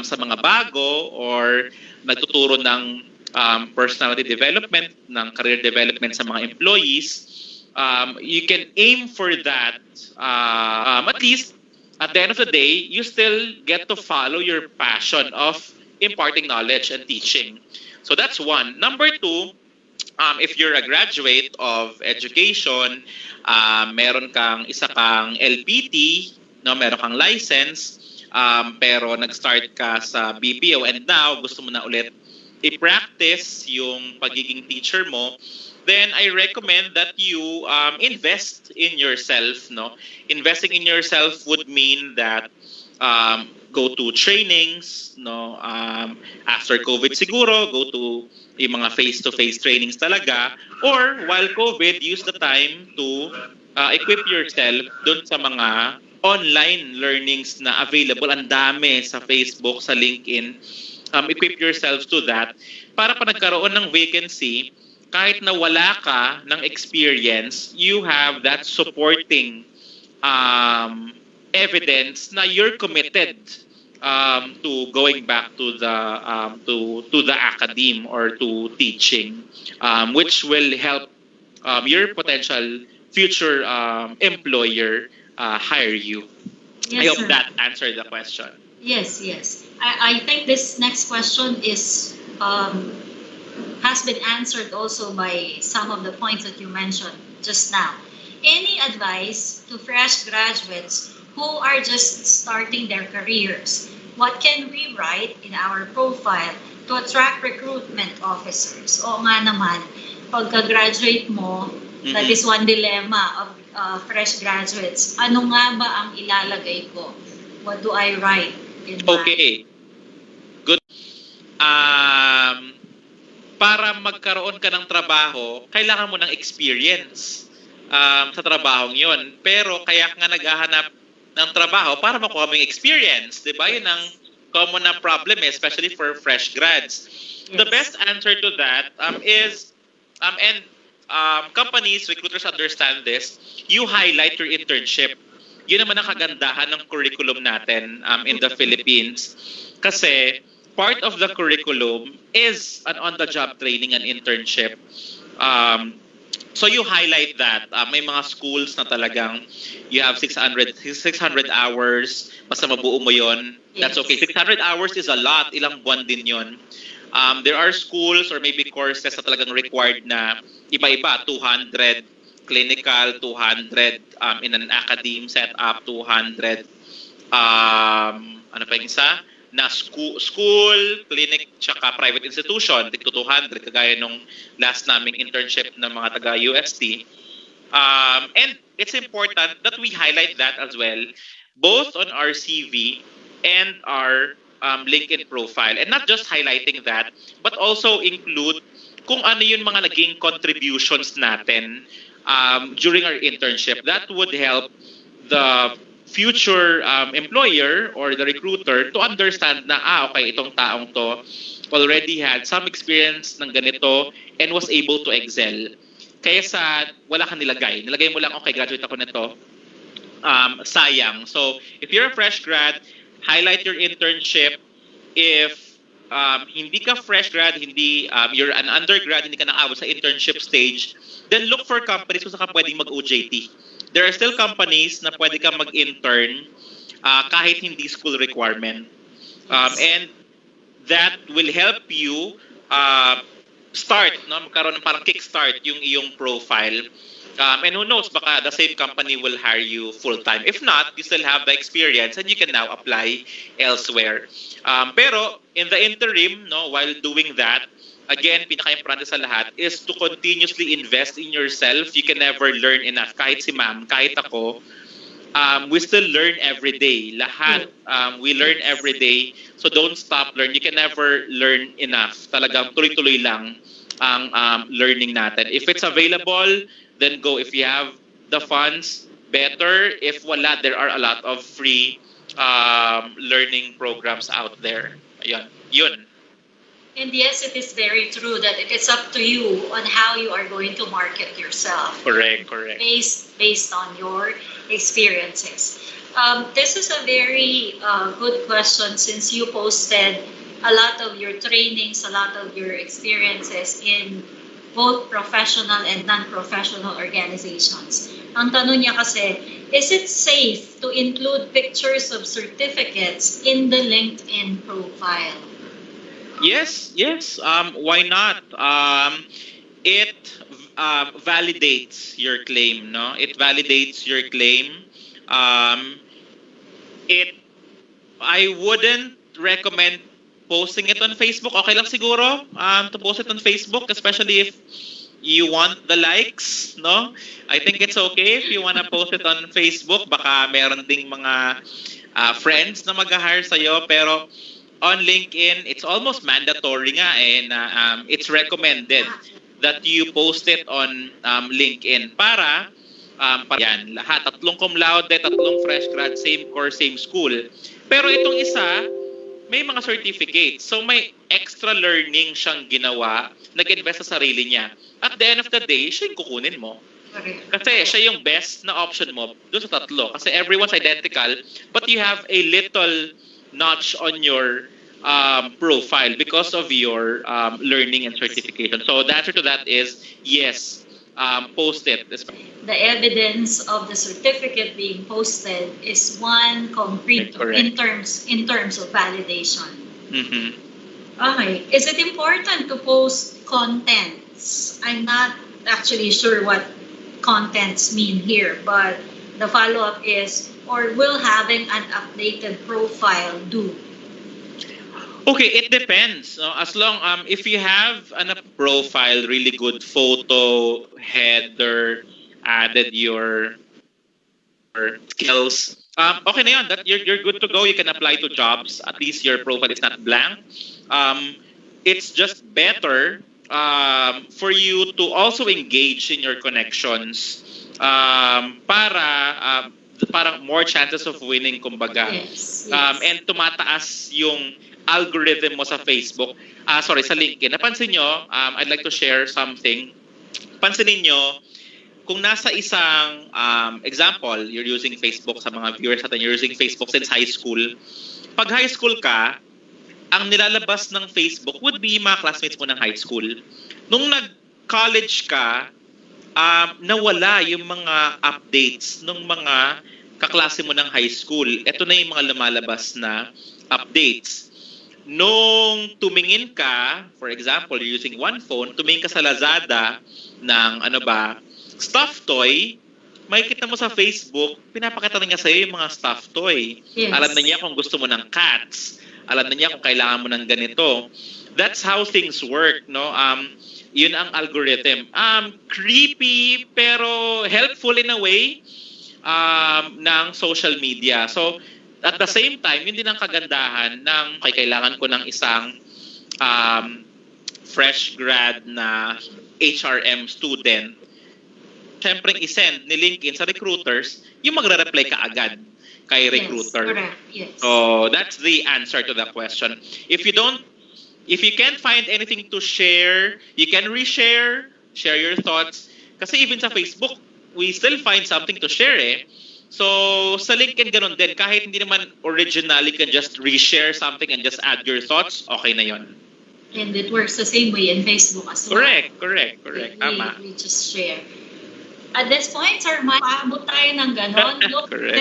sa mga bago or nagtuturo ng personality development, ng career development sa mga employees. You can aim for that at least at the end of the day, you still get to follow your passion of imparting knowledge and teaching. So that's one. Number two, if you're a graduate of education, meron kang isa kang LPT, no, meron kang license, pero nag-start ka sa BPO and now gusto mo na ulit i-practice yung pagiging teacher mo, then I recommend that you invest in yourself. No, investing in yourself would mean that go to trainings. No, after COVID siguro, go to yung mga face-to-face trainings talaga. Or while COVID, use the time to equip yourself dun sa mga online learnings na available. Ang dami sa Facebook, sa LinkedIn. Equip yourselves to that para pa nagkaroon ng vacancy, kahit na wala ka ng experience, you have that supporting evidence na you're committed to going back to the academe or to teaching, which will help your potential future employer hire you. Yes, I hope sir. that answered the question. Yes, yes. I think this next question is has been answered also by some of the points that you mentioned just now. Any advice to fresh graduates who are just starting their careers? What can we write in our profile to attract recruitment officers? O nga naman, pagka-graduate mo, that is one dilemma of fresh graduates. Ano nga ba ang ilalagay ko? What do I write in my... Okay. Good. Para magkaroon ka ng trabaho, kailangan mo ng experience sa trabahong yon. Pero kaya nga naghahanap ng trabaho para makuha mo yung experience. Diba? Yun ang common na problem, especially for fresh grads. Yes. The best answer to that is, and companies, recruiters understand this, you highlight your internship. Yun naman ang kagandahan ng curriculum natin in the Philippines. Kasi part of the curriculum is an on-the-job training and internship. So you highlight that. May mga schools na talagang you have 600 hours, basta mabuo mo yon. That's okay. 600 hours is a lot. Ilang buwan din yon. There are schools or maybe courses na talagang required na iba-iba. 200 clinical, 200 in an academe setup, 200 ano pa yung isa? Na school, clinic, tsaka private institution, tigto 200, kagaya nung last naming internship ng mga taga-UST. And it's important that we highlight that as well, both on our CV and our LinkedIn profile. And not just highlighting that, but also include kung ano yung mga naging contributions natin during our internship. That would help the future employer or the recruiter to understand na, okay, itong taong to already had some experience ng ganito and was able to excel. Kaya sa wala kang nilagay. Nilagay mo lang, okay, graduate ako nito. Sayang. So, if you're a fresh grad, highlight your internship. If hindi ka fresh grad, hindi you're an undergrad, hindi ka nakaabot sa internship stage, then look for companies kung saan ka pwedeng mag-OJT. There are still companies na pwede ka mag-intern kahit hindi school requirement. And that will help you start, no? Magkaroon ng parang kickstart yung iyong profile. And who knows, baka the same company will hire you full-time. If not, you still have the experience and you can now apply elsewhere. Pero in the interim, no, while doing that, again, pinaka-importante sa lahat is to continuously invest in yourself. You can never learn enough. Kahit si ma'am, kahit ako, we still learn every day. Lahat, we learn every day. So don't stop learning. You can never learn enough. Talagang tuloy-tuloy lang ang learning natin. If it's available, then go. If you have the funds, better. If wala, there are a lot of free learning programs out there. Ayun. Yun. And yes, it is very true that it is up to you on how you are going to market yourself. Correct. Based on your experiences. This is a very good question since you posted a lot of your trainings, a lot of your experiences in both professional and non-professional organizations. Ang tanong niya kasi, is it safe to include pictures of certificates in the LinkedIn profile? Yes. Why not? It validates your claim, no? It validates your claim. I wouldn't recommend posting it on Facebook. Okay lang siguro to post it on Facebook, especially if you want the likes, no? I think it's okay if you wanna post it on Facebook. Baka meron ding mga friends na mag-hire sa'yo, pero on LinkedIn, it's almost mandatory nga na it's recommended that you post it on LinkedIn para yan, lahat, tatlong cum laude, tatlong fresh grad, same course, same school. Pero itong isa, may mga certificates. So may extra learning siyang ginawa, nag-invest sa sarili niya. At the end of the day, siya yung kukunin mo. Kasi siya yung best na option mo doon sa tatlo. Kasi everyone's identical, but you have a little notch on your profile because of your learning and certification. So the answer to that is yes, post it. The evidence of the certificate being posted is one concrete in terms of validation. Mm-hmm. Okay. Is it important to post contents? I'm not actually sure what contents mean here, but the follow-up is, or will having an updated profile do? Okay, it depends. No? As long if you have a profile, really good photo, header, added your skills, okay na yun. That you're good to go. You can apply to jobs. At least your profile is not blank. It's just better for you to also engage in your connections para more chances of winning, kumbaga. Yes. And tumataas yung algorithm mo sa Facebook, sa LinkedIn. Napansin nyo, I'd like to share something. Pansinin nyo, kung nasa isang example, you're using Facebook, sa mga viewers natin, you're using Facebook since high school. Pag high school ka, ang nilalabas ng Facebook would be mga classmates mo ng high school. Nung nag-college ka, nawala yung mga updates ng mga kaklase mo ng high school. Ito na yung mga lumalabas na updates. Nung tumingin ka, for example, you're using one phone, tumingin ka sa Lazada ng stuffed toy, makikita mo sa Facebook, pinapakita na niya sa'yo yung mga stuffed toy. Yes. Alam na niya kung gusto mo ng cats. Alam na niya kung kailangan mo ng ganito. That's how things work, no? Yun ang algorithm. Creepy pero helpful in a way ng social media. So, at the same time, yun din ang kagandahan ng kailangan ko ng isang fresh grad na HRM student. syempre isend ni LinkedIn sa recruiters, yung magre-reply ka agad kay recruiter. Yes, correct. Yes. So that's the answer to the question. If you can't find anything to share, you can share your thoughts. Kasi even sa Facebook, we still find something to share eh. So sa LinkedIn ganun din, kahit hindi naman originally can just reshare something and just add your thoughts, okay na yon. And it works the same way in Facebook as well. Correct. Tama. We just share. At this point, Sir Mike, paabot tayo ng ganon. Look, Correct.